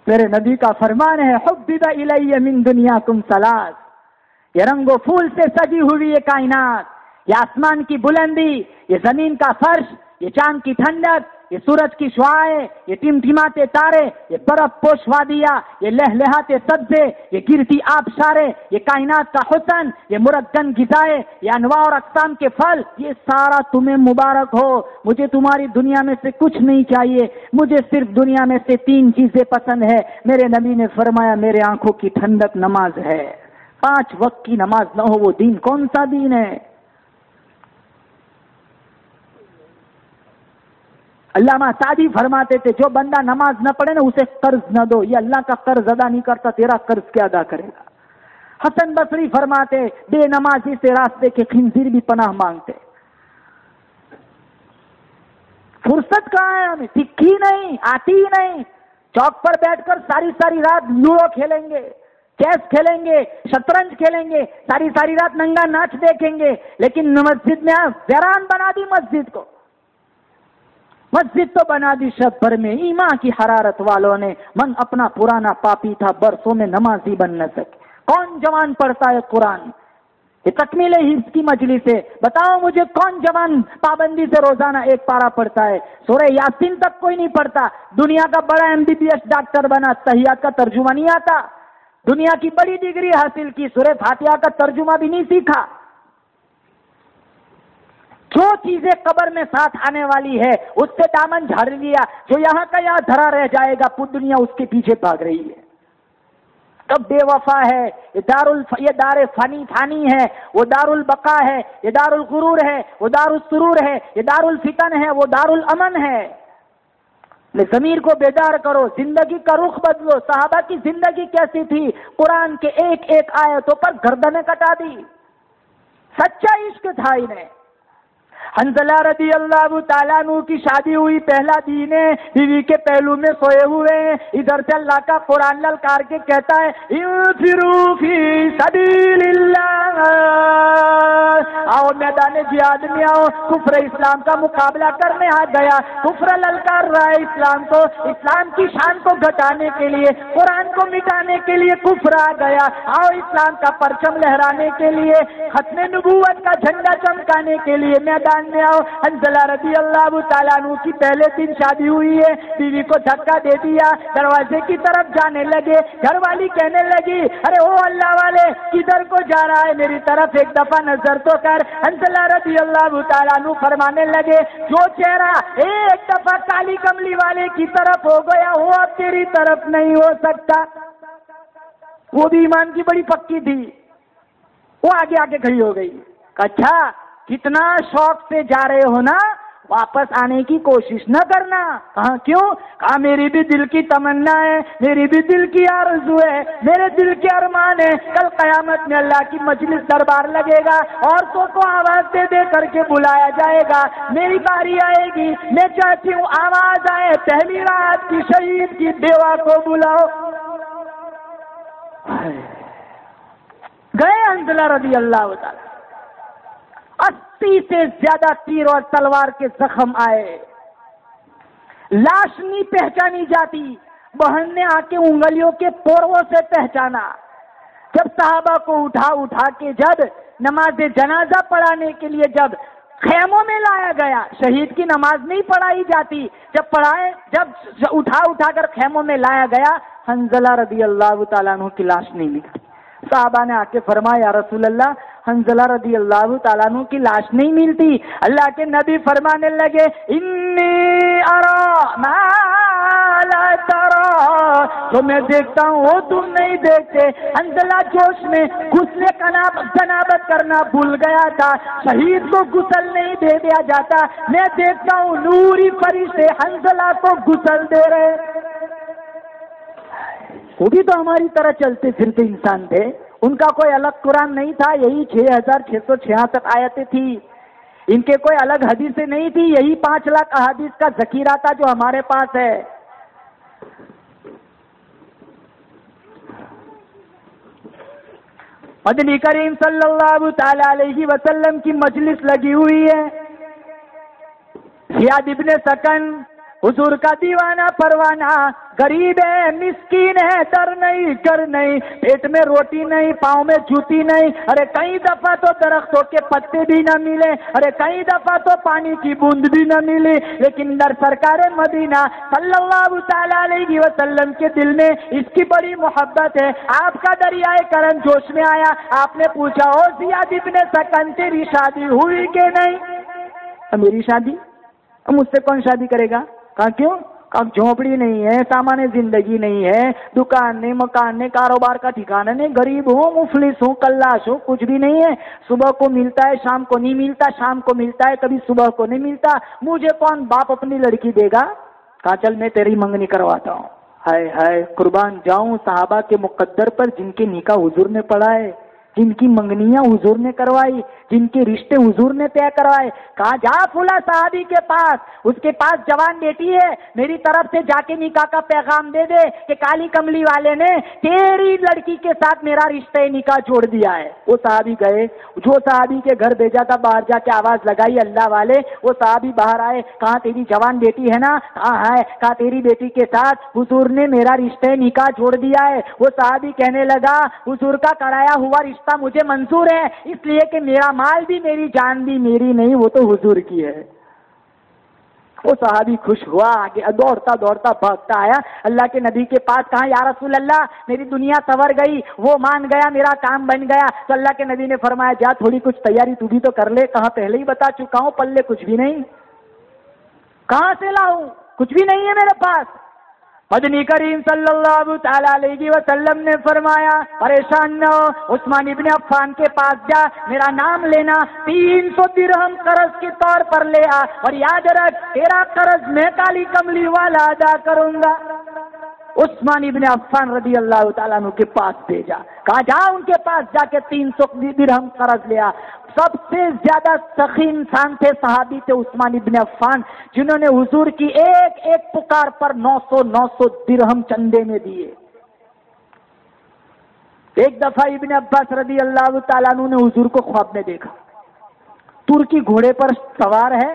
میرے نبی کا فرمان ہے حبب الی من دنیاکم ثلاث، یہ رنگ و پھول سے سجی ہوئی یہ کائنات، یہ آسمان کی بلندی، یہ زمین کا فرش، یہ چاند کی ٹھنڈک، یہ سورج کی شعاعیں، یہ ٹمٹماتے تارے، یہ برف پوش وادیاں، یہ لہلہاتے سبزے، یہ گرتی آبشاریں، یہ کائنات کا حسن، یہ مرگن غذائیں، یہ انواع اور اقسام کے پھل، یہ سارا تمہیں مبارک ہو۔ مجھے تمہاری دنیا میں سے کچھ نہیں چاہیے، مجھے صرف دنیا میں سے 3 چیزیں پسند ہے۔ میرے نبی نے فرمایا میرے آنکھوں کی ٹھنڈک نماز ہے، 5 وقت کی نماز نہ ہو وہ دین کون سا دین ہے؟ علامہ سعدی فرماتے تھے جو بندہ نماز نہ پڑھے نا اسے قرض نہ دو، یہ اللہ کا قرض ادا نہیں کرتا، تیرا قرض کیا ادا کرے گا۔ حسن بصری فرماتے بے نمازی سے راستے کے خنزیر بھی پناہ مانگتے۔ فرصت کہاں ہے ہمیں؟ سیکھی نہیں، آتی ہی نہیں۔ چوک پر بیٹھ کر ساری رات لوڈو کھیلیں گے، چیس کھیلیں گے، شطرنج کھیلیں گے، ساری رات ننگا ناچ دیکھیں گے، لیکن مسجد میں ویران بنا دی مسجد کو۔ مسجد تو بنا دی شب بھر میں، ایمان کی حرارت والوں نے، من اپنا پرانا پاپی تھا برسوں میں نمازی بن نہ سکے۔ کون جوان پڑھتا ہے قرآن؟ یہ تکمیل حفظ کی مجلس ہے، بتاؤ مجھے کون جوان پابندی سے روزانہ 1 پارہ پڑھتا ہے؟ سورہ یاسین تک کوئی نہیں پڑھتا، دنیا کا بڑا MBBS ڈاکٹر بنا، تحیات کا ترجمہ نہیں آتا، دنیا کی بڑی ڈگری حاصل کی، سورہ فاتحہ کا ترجمہ بھی نہیں سیکھا۔ جو چیزیں قبر میں ساتھ آنے والی ہے اس سے دامن جھاڑ لیا، جو یہاں کا یہاں دھرا رہ جائے گا، پوری دنیا اس کے پیچھے بھاگ رہی ہے۔ کب بے وفا ہے، یہ دار فانی ہے، وہ دار البقا ہے، یہ دار الغرور ہے، وہ دار السرور ہے، یہ دار الفتن ہے، وہ دار الامن ہے۔ ضمیر کو بیدار کرو، زندگی کا رخ بدلو۔ صحابہ کی زندگی کیسی تھی؟ قرآن کے ایک آیتوں پر گردنیں کٹا دی، سچا عشق تھا انہیں۔ حنظلہ رضی اللہ تعالیٰ عنہ کی شادی ہوئی، پہلا دن ہے، بیوی کے پہلو میں سوئے ہوئے ہیں، ادھر سے اللہ کا قرآن للکار کے کہتا ہے انفروا فی سبیل اللہ، آؤ میدان جہاد میں آؤ۔ کفر اسلام کا مقابلہ کرنے آ گیا، کفر للکار رہا ہے اسلام کو، اسلام کی شان کو گھٹانے کے لیے، قرآن کو مٹانے کے لیے کفر آ گیا۔ آؤ اسلام کا پرچم لہرانے کے لیے، ختم نبوت کا جھنڈا چمکانے کے لیے میدان میں آؤ۔ حنظلہ رضی اللہ تعالیٰ عنہ کی پہلے دن شادی ہوئی ہے، بیوی کو دھکا دے دیا، دروازے کی طرف جانے لگے، گھر والی کہنے لگی ارے او اللہ والے کدھر کو جا رہا ہے، میری طرف ایک دفعہ نظر تو کر۔ حنظلہ رضی اللہ تعالیٰ عنہ فرمانے لگے جو چہرہ ایک دفعہ کالی کملی والے کی طرف ہو گیا وہ اب تیری طرف نہیں ہو سکتا۔ وہ بھی ایمان کی بڑی پکی تھی، وہ آگے کھڑی ہو گئی۔ اچھا کتنا شوق سے جا رہے ہو نا، واپس آنے کی کوشش نہ کرنا۔ کہاں کیوں؟ کہا میری بھی دل کی تمنا ہے، میری بھی دل کی آرزو ہے، میرے دل کے ارمان ہے، کل قیامت میں اللہ کی مجلس دربار لگے گا، عورتوں کو آواز دے دے کر کے بلایا جائے گا، میری باری آئے گی، میں چاہتی ہوں آواز آئے پہلی رات کی شہید کی بیوہ کو بلاؤ۔ گئے حنظلہ رضی اللہ تعالی، 80 سے زیادہ تیر اور تلوار کے زخم آئے، لاش نہیں پہچانی جاتی، بہن نے آ کے انگلیوں کے پوروں سے پہچانا۔ جب صحابہ کو اٹھا کے جب نماز جنازہ پڑھانے کے لیے جب خیموں میں لایا گیا، شہید کی نماز نہیں پڑھائی جاتی، جب اٹھا کر خیموں میں لایا گیا، حنظلہ رضی اللہ تعالیٰ عنہ کی لاش نہیں نکلی۔ صحابہ نے آ کے فرمایا یا رسول اللہ حنزلہ رضی اللہ تعالیٰ عنہ کی لاش نہیں ملتی. اللہ کے نبی فرمانے لگے انی ارا ما لا ترا، جو میں دیکھتا ہوں وہ تم نہیں دیکھتے. حنزلہ جوش میں غسل جنابت کرنا بھول گیا تھا. شہید کو غسل نہیں دے دیا جاتا، میں دیکھتا ہوں نوری فرشتے حنزلہ کو غسل دے رہے. وہ بھی تو ہماری طرح چلتے پھرتے انسان تھے، ان کا کوئی الگ قرآن نہیں تھا، یہی 6666 آیتیں تھی. ان کے کوئی الگ حدیثیں نہیں تھی، یہی 5 لاکھ احادیث کا ذخیرہ تھا جو ہمارے پاس ہے. مدنی کریم صلی اللہ تعالی علیہ وسلم کی مجلس لگی ہوئی ہے. زیاد ابن سکن حضور کا دیوانہ پروانہ، غریب ہے، مسکین ہے، در نہیں کر نہیں، پیٹ میں روٹی نہیں، پاؤں میں جوتی نہیں. ارے کئی دفعہ تو درختوں کے پتے بھی نہ ملے، ارے کئی دفعہ تو پانی کی بوند بھی نہ ملی، لیکن در سرکار مدینہ صلی اللہ تعالی علیہ وسلم کے دل میں اس کی بڑی محبت ہے. آپ کا دریائے کرم جوش میں آیا، آپ نے پوچھا او زیاد ابن سکن تیری شادی ہوئی کہ نہیں؟ میری شادی؟ مجھ سے کون شادی کرے گا؟ کہا کیوں؟ اب جھونپڑی نہیں ہے، سامان زندگی نہیں ہے، دکان نہیں، مکان نہیں، کاروبار کا ٹھکانا نہیں، غریب ہوں، مفلس ہوں، کلاش ہوں، کچھ بھی نہیں ہے. صبح کو ملتا ہے، شام کو نہیں ملتا، شام کو ملتا ہے، کبھی صبح کو نہیں ملتا. مجھے کون باپ اپنی لڑکی دے گا؟ کہا چل میں تیری منگنی کرواتا ہوں. ہائے ہائے، قربان جاؤں صحابہ کے مقدر پر جن کے نکاح حضور نے پڑھا ہے، جن کی منگنیاں حضور نے کروائی، جن کے رشتے حضور نے طے کروائے. کہا جا فلاں صحابی کے پاس، اس کے پاس جوان بیٹی ہے، میری طرف سے جا کے نکاح کا پیغام دے دے کہ کالی کملی والے نے تیری لڑکی کے ساتھ میرا رشتہ نکاح جوڑ دیا ہے. وہ صحابی گئے، جو صحابی کے گھر بھیجا تھا باہر جا کے آواز لگائی اللہ والے. وہ صحابی باہر آئے، کہاں تیری جوان بیٹی ہے نا؟ کہاں ہے؟ کہا تیری بیٹی کے ساتھ حضور نے میرا رشتہ نکاح جوڑ دیا ہے. وہ صحابی کہنے لگا حضور کا کرایا ہوا رشتہ مجھے منظور ہے، اس لیے کہ میرا مال بھی میری جان بھی میری نہیں، وہ تو حضور کی ہے. وہ صحابی خوش ہوا، آگے دوڑتا دوڑتا بھاگتا آیا اللہ کے نبی کے پاس. کہا یا رسول اللہ میری دنیا سنور گئی، وہ مان گیا، میرا کام بن گیا. تو اللہ کے نبی نے فرمایا جا تھوڑی کچھ تیاری تو بھی تو کر لے. کہاں پہلے ہی بتا چکا ہوں، پلے کچھ بھی نہیں، کہاں سے لاؤں؟ کچھ بھی نہیں ہے میرے پاس. مدنی کریم صلی اللہ تعالی علیہ وسلم نے فرمایا پریشان نہ ہو، عثمان ابن عفان کے پاس جا، میرا نام لینا، 300 درہم قرض کے طور پر لے آ، اور یاد رکھ تیرا قرض میں کالی کملی والا ادا کروں گا. عثمان ابن عفان رضی اللہ تعالیٰ عنہ کے پاس بھیجا. کہا جا ان کے پاس جا کے 300 درہم قرض لیا. سب سے زیادہ سخی انسان تھے، صحابی تھے عثمان ابن عفان، جنہوں نے حضور کی ایک ایک پکار پر 900 درہم چندے میں دیے. ایک دفعہ ابن عباس رضی اللہ تعالیٰ عنہ نے حضور کو خواب میں دیکھا، ترکی گھوڑے پر سوار ہے،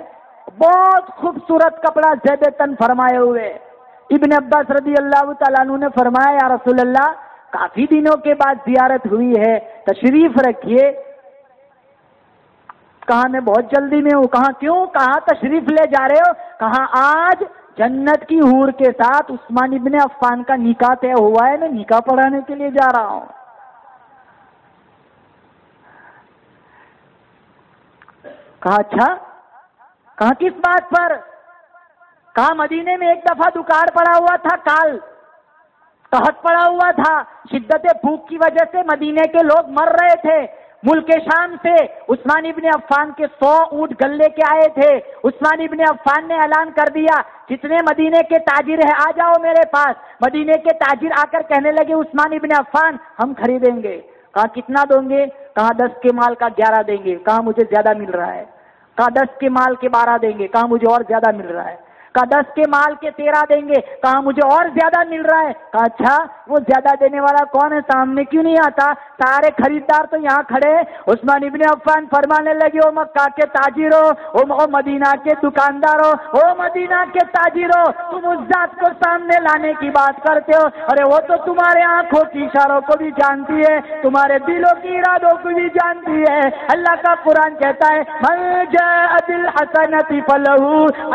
بہت خوبصورت کپڑا زیب تن فرمائے ہوئے. ابن عباس رضی اللہ تعالیٰ عنہ نے فرمایا یا رسول اللہ کافی دنوں کے بعد زیارت ہوئی ہے، تشریف رکھیے. کہا میں بہت جلدی میں ہوں. کہاں کیوں؟ کہاں تشریف لے جا رہے ہو؟ کہاں آج جنت کی حور کے ساتھ عثمان ابن عفان کا نکاح طے ہوا ہے، میں نکاح پڑھانے کے لیے جا رہا ہوں. کہا اچھا، کہاں کس بات پر؟ کہا مدینے میں ایک دفعہ دکار پڑا ہوا تھا، کال قحط پڑا ہوا تھا، شدت بھوک کی وجہ سے مدینے کے لوگ مر رہے تھے. ملک شام سے عثمان ابن عفان کے 100 اونٹ گل لے کے آئے تھے. عثمان ابن عفان نے اعلان کر دیا جتنے مدینے کے تاجر ہیں آ جاؤ میرے پاس. مدینے کے تاجر آ کر کہنے لگے عثمان ابن عفان ہم خریدیں گے. کہا کتنا دیں گے؟ کہا 10 کے مال کا 11 دیں گے. کہا مجھے زیادہ مل رہا ہے. کہا 10 کے مال کے 12 دیں گے. کہا مجھے اور زیادہ مل رہا ہے. کہا 10 کے مال کے 13 دیں گے. کہا مجھے اور زیادہ مل رہا ہے. کہا اچھا وہ زیادہ دینے والا کون ہے؟ سامنے کیوں نہیں آتا؟ سارے خریدار تو یہاں کھڑے. عثمان ابن عفان فرمانے لگے او مکہ کے تاجروں، او مدینہ کے دکانداروں، او مدینہ کے تاجروں، تم اس ذات کو سامنے لانے کی بات کرتے ہو، ارے وہ تو تمہارے آنکھوں کی اشاروں کو بھی جانتی ہے، تمہارے دلوں کی ارادوں کو بھی جانتی ہے. اللہ کا قرآن کہتا ہے من جاء بالحسنۃ فلہ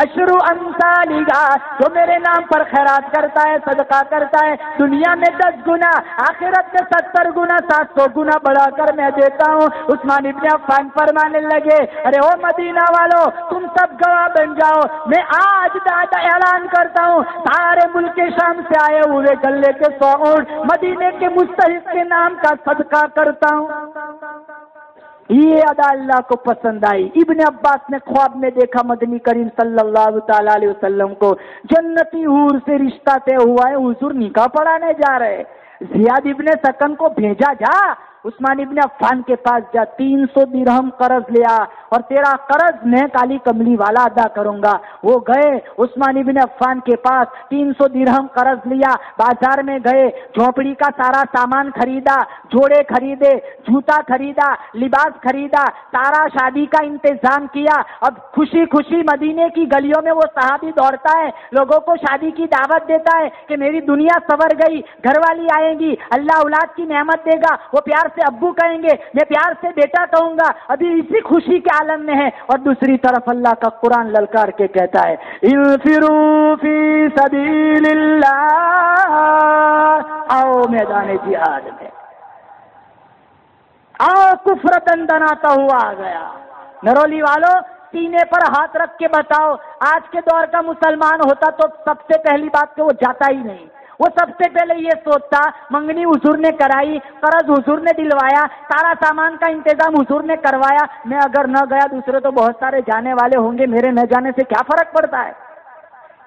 عشر امثالها ڈالیگا. جو میرے نام پر خیرات کرتا ہے, صدقہ کرتا ہے, دنیا میں 10 گنا, آخرت میں 70 گنا, 700 گنا بڑھا کر میں دیتا ہوں. عثمان ابن عفان فرمانے لگے, ارے او مدینہ والو, تم سب گواہ بن جاؤ, میں آج اعلان کرتا ہوں, سارے ملک شام سے آئے ہوئے گلے کے 100 اونٹ مدینے کے مستحق کے نام کا صدقہ کرتا ہوں. یہ ادا اللہ کو پسند آئی. ابن عباس نے خواب میں دیکھا مدنی کریم صلی اللہ تعالی علیہ وسلم کو جنتی حور سے رشتہ طے ہوا ہے, حضور نکاح پڑھانے جا رہے. زیاد ابن سکن کو بھیجا, جا عثمان ابن عفان کے پاس جا, 300 درہم قرض لیا اور تیرا قرض میں کالی کملی والا ادا کروں گا. وہ گئے عثمان ابن عفان کے پاس, 300 درہم قرض لیا, بازار میں گئے, جھونپڑی کا سارا سامان خریدا, جوڑے خریدے, جوتا خریدا, لباس خریدا, سارا شادی کا انتظام کیا. اب خوشی خوشی مدینے کی گلیوں میں وہ صحابی دوڑتا ہے, لوگوں کو شادی کی دعوت دیتا ہے کہ میری دنیا سنور گئی, گھر والی آئیں گی, اللہ اولاد کی نعمت دے گا. وہ پیار سے ابو کہیں گے, میں پیار سے بیٹا کہوں گا. ابھی اسی خوشی کے عالم میں ہے. اور دوسری طرف اللہ کا قرآن للکار کے کہتا ہے, انفروا فی سبیل اللہ, آؤ میدان جہاد میں, آؤ کفر دندناتا ہوا آ گیا. نرولی والو, سینے پر ہاتھ رکھ کے بتاؤ, آج کے دور کا مسلمان ہوتا تو سب سے پہلی بات کہ وہ جاتا ہی نہیں. وہ سب سے پہلے یہ سوچتا, منگنی حضور نے کرائی, قرض حضور نے دلوایا, سارا سامان کا انتظام حضور نے کروایا, میں اگر نہ گیا دوسرے تو بہت سارے جانے والے ہوں گے, میرے نہ جانے سے کیا فرق پڑتا ہے.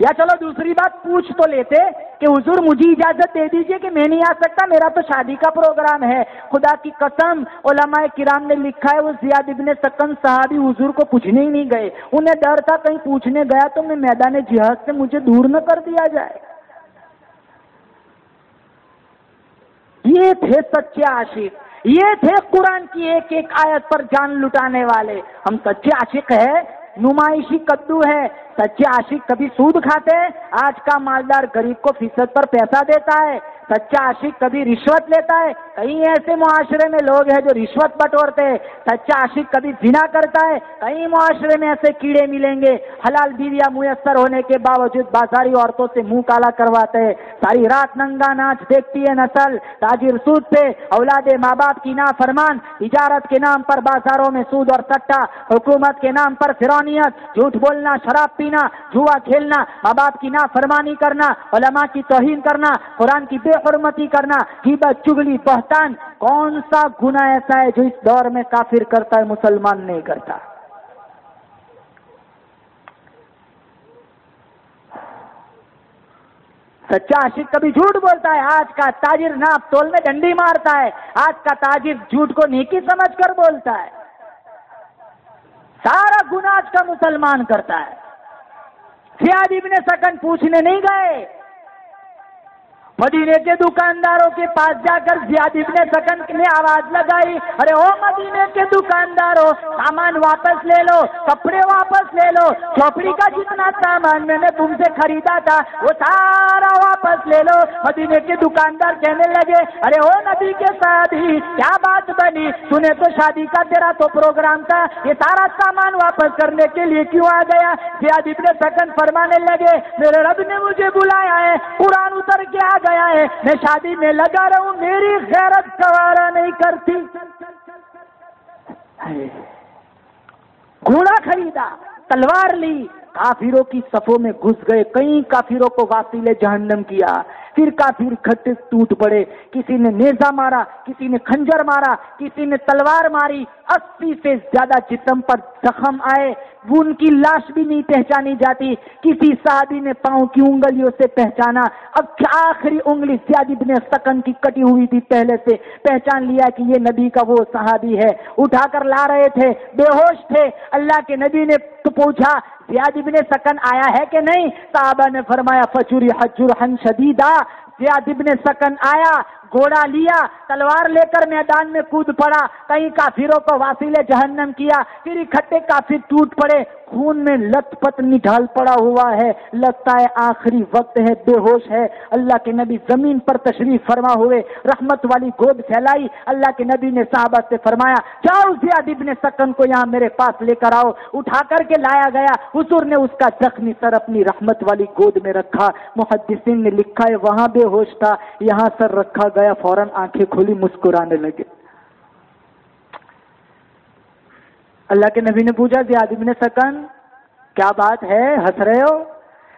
یا چلو دوسری بات پوچھ تو لیتے کہ حضور مجھے اجازت دے دیجئے کہ میں نہیں آ سکتا, میرا تو شادی کا پروگرام ہے. خدا کی قسم علماء کرام نے لکھا ہے, وہ زیاد ابن سکن صحابی حضور کو پوچھنے ہی نہیں گئے. انہیں ڈر تھا کہیں پوچھنے گیا تو میں میدان جہاد سے مجھے دور نہ کر دیا جائے. یہ تھے سچے عاشق, یہ تھے قرآن کی ایک ایک آیت پر جان لٹانے والے. ہم سچے عاشق ہیں, نمائشی کدو ہے. سچے عاشق کبھی سود کھاتے ہیں, آج کا مالدار غریب کو فیصد پر پیسہ دیتا ہے. سچا عاشق کبھی رشوت لیتا ہے, کئی ایسے معاشرے میں لوگ ہیں جو رشوت بٹورتے ہیں. سچا عاشق کبھی زنا کرتا ہے, کئی معاشرے میں ایسے کیڑے ملیں گے حلال بیویاں میسر ہونے کے باوجود بازاری عورتوں سے منہ کالا کرواتے ہیں. ساری رات ننگا ناچ دیکھتی ہے نسل, تاجر سود پہ, اولاد ماں باپ کی نافرمان, تجارت کے نام پر بازاروں میں سود اور سٹا, حکومت کے نام پر فرونیت, جھوٹ بولنا, شراب پینا, جوا کھیلنا, ماں باپ کی نافرمانی کرنا, علماء کی توہین کرنا, قرآن کی بے حرمتی کرنا, غیبت, چغلی, بہتان. کون سا گناہ ایسا ہے جو اس دور میں کافر کرتا ہے, مسلمان نہیں کرتا؟ سچا عاشق کبھی جھوٹ بولتا ہے, آج کا تاجر ناپ تول میں ڈنڈی مارتا ہے, آج کا تاجر جھوٹ کو نیکی سمجھ کر بولتا ہے. سارا گناہ آج کا مسلمان کرتا ہے. زیاد ابن سکن پوچھنے نہیں گئے, مدینے کے دکانداروں کے پاس جا کر زیاد ابن سکن نے آواز لگائی, ارے او مدینے کے دکانداروں, سامان واپس لے لو, کپڑے واپس لے لو, چوپڑی کا جتنا سامان میں نے تم سے خریدا تھا وہ سارا واپس لے لو. مدینے کے دکاندار کہنے لگے, ارے او نبی کے صحابی, کیا بات بنی, سنے تو شادی کا تیرا تو پروگرام تھا, یہ سارا سامان واپس کرنے کے لیے کیوں آ گیا؟ زیاد ابن سکن فرمانے لگے, میرے رب نے مجھے بلایا ہے, قرآن اتر کے آ گیا ہے, میں شادی میں لگا رہوں, میری غیرت گوارا نہیں کرتی. گھوڑا خریدا, تلوار لی, کافروں کی صفوں میں گھس گئے, کئی کافروں کو واصل جہنم کیا. پھر کافر کھٹے ٹوٹ پڑے, کسی نے نیزہ مارا, کسی نے خنجر مارا, کسی نے تلوار ماری. 80 سے زیادہ جسم پر زخم آئے, وہ ان کی لاش بھی نہیں پہچانی جاتی. کسی صحابی نے پاؤں کی انگلیوں سے پہچانا, اب آخری انگلی زیاد ابن سکن کی کٹی ہوئی تھی, پہلے سے پہچان لیا کہ یہ نبی کا وہ صحابی ہے. اٹھا کر لا رہے تھے, بے ہوش تھے. اللہ کے نبی نے تو پوچھا, زیاد ابن سکن آیا ہے کہ نہیں؟ صحابہ نے فرمایا, فجرح جرحا شدیدا, زیاد ابن سکن آیا, گھوڑا لیا, تلوار لے کر میدان میں کود پڑا, کئی کافروں کو واصل جہنم کیا. پھر اکٹھے کافر ٹوٹ پڑے, خون میں لت پت نڈال پڑا ہوا ہے، لگتا ہے آخری وقت ہے، بے ہوش ہے۔ اللہ کے نبی زمین پر تشریف فرما ہوئے، رحمت والی گود پھیلائی، اللہ کے نبی نے صحابہ سے فرمایا جاؤ زیاد ابن سکن کو یہاں میرے پاس لے کر آؤ۔ اٹھا کر کے لایا گیا، حضور نے اس کا زخمی سر اپنی رحمت والی گود میں رکھا۔ محدثین نے لکھا ہے وہاں بے ہوش تھا، یہاں سر رکھا گیا، فوراً آنکھیں کھولی، مسکرانے لگے۔ اللہ کے نبی نے پوچھا زیاد ابن سکن کیا بات ہے، ہنس رہے ہو؟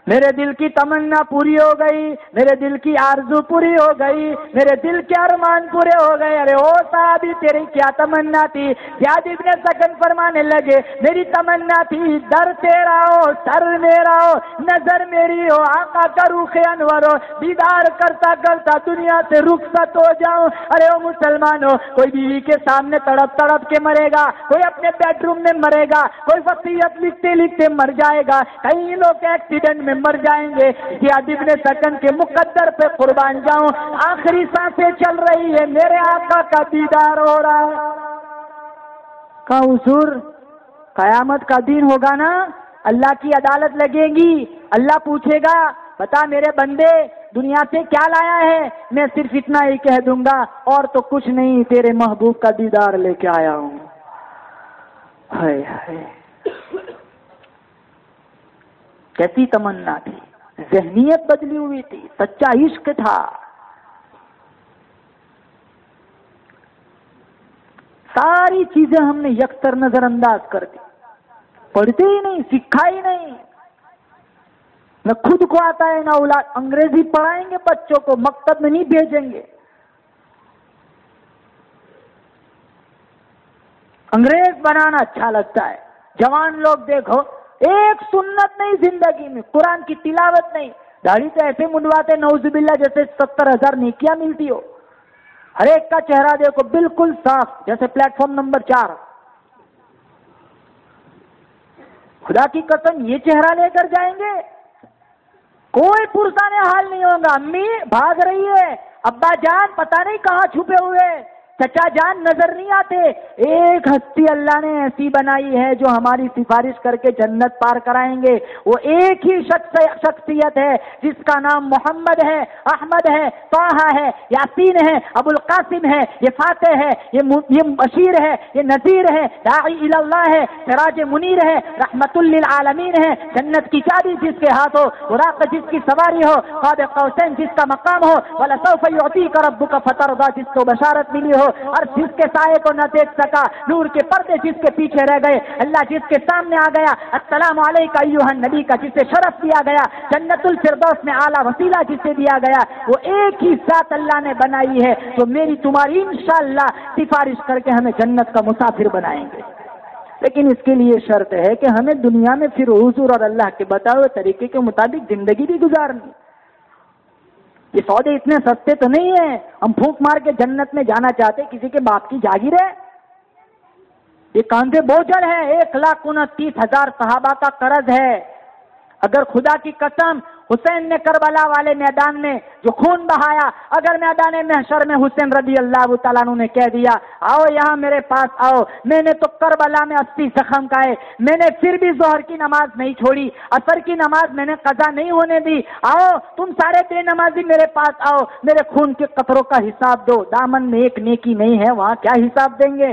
میرے دل کی تمنا پوری ہو گئی، میرے دل کی آرزو پوری ہو گئی، میرے دل کے ارمان پورے ہو گئے۔ ارے او صحابی تیری کیا تمنا تھی؟ زیاد ابن سکن فرمانے لگے میری تمنا تھی در تیرا ہو، سر میرا ہو، نظر میری ہو، آقا کا روخ انور ہو، دیدار کرتا کرتا دنیا سے رخصت ہو جاؤں۔ ارے او مسلمانوں، کوئی بیوی کے سامنے تڑپ تڑپ کے مرے گا، کوئی اپنے بیڈ روم میں مرے گا، کوئی وصیت لکھتے لکھتے مر جائے گا، کئی لوگ ایکسیڈنٹ میں مر جائیں گے۔ زیاد ابن سکن کے مقدر پہ قربان جاؤں، آخری سانسیں چل رہی ہے، میرے آقا کا دیدار ہو رہا ہے۔ کہا حضور قیامت کا دن ہوگا نا، اللہ کی عدالت لگے گی، اللہ پوچھے گا بتا میرے بندے دنیا سے کیا لایا ہے؟ میں صرف اتنا ہی کہہ دوں گا اور تو کچھ نہیں، تیرے محبوب کا دیدار لے کے آیا ہوں۔ ہائے ہائے کیسی تمنا تھی، ذہنیت بدلی ہوئی تھی، سچا عشق تھا۔ ساری چیزیں ہم نے یکسر نظر انداز کر دی، پڑھتے ہی نہیں، سکھا ہی نہیں، نہ خود کو آتا ہے نہ اولاد۔ انگریزی پڑھائیں گے بچوں کو، مکتب میں نہیں بھیجیں گے۔ انگریز بنانا اچھا لگتا ہے، جوان لوگ دیکھو ایک سنت نہیں زندگی میں، قرآن کی تلاوت نہیں، داڑھی سے ایسے منڈواتے نعوذ باللہ جیسے 70,000 نیکیاں ملتی ہو۔ ہر ایک کا چہرہ دیکھو بالکل صاف جیسے پلیٹ فارم نمبر 4۔ خدا کی قسم یہ چہرہ لے کر جائیں گے کوئی پرسان حال نہیں ہوگا۔ امی بھاگ رہی ہے، ابا جان پتہ نہیں کہاں چھپے ہوئے، چچا جان نظر نہیں آتے۔ ایک ہستی اللہ نے ایسی بنائی ہے جو ہماری سفارش کر کے جنت پار کرائیں گے، وہ ایک ہی شخصیت ہے جس کا نام محمد ہے، احمد ہے، طٰہٰ ہے، یاسین ہے، ابو القاسم ہے، یہ فاتح ہے، یہ بشیر ہے، یہ نذیر ہے، داعی الی اللہ ہے، سراج منیر ہے، رحمت للعالمین ہے، جنت کی چابی جس کے ہاتھ ہو، براق جس کی سواری ہو، قاب قوسین جس کا مقام ہو، وَلَسَوْفَ يُعْطِيكَ رَبُّكَ فَتَرْضَىٰ جس کو بشارت ملی ہو، اور جس کے سائے کو نہ دیکھ سکا، نور کے پردے جس کے پیچھے رہ گئے، اللہ جس کے سامنے آ گیا، السلام علیکہ ایھا النبی کا جسے شرف دیا گیا، جنت الفردوس میں اعلیٰ وسیلہ جسے دیا گیا، وہ ایک ہی ذات اللہ نے بنائی ہے جو میری تمہاری انشاءاللہ سفارش کر کے ہمیں جنت کا مسافر بنائیں گے۔ لیکن اس کے لیے شرط ہے کہ ہمیں دنیا میں پھر حضور اور اللہ کے بتائے ہوئے طریقے کے مطابق زندگی بھی گزارنی۔ یہ سودے اتنے سستے تو نہیں ہیں ہم پھونک مار کے جنت میں جانا چاہتے، کسی کے باپ کی جاگیر ہے، یہ کاندھے بوجھل ہے، 1,29,000 صحابہ کا قرض ہے۔ اگر خدا کی قسم حسین نے کربلا والے میدان میں جو خون بہایا، اگر میدان محشر میں حسین رضی اللہ تعالیٰ عنہ نے کہہ دیا آؤ یہاں میرے پاس آؤ، میں نے تو کربلا میں 80 زخم کھائے، میں نے پھر بھی ظہر کی نماز نہیں چھوڑی، عصر کی نماز میں نے قضا نہیں ہونے دی، آؤ تم سارے بے نمازی میرے پاس آؤ، میرے خون کے قطروں کا حساب دو، دامن میں ایک نیکی نہیں ہے وہاں کیا حساب دیں گے؟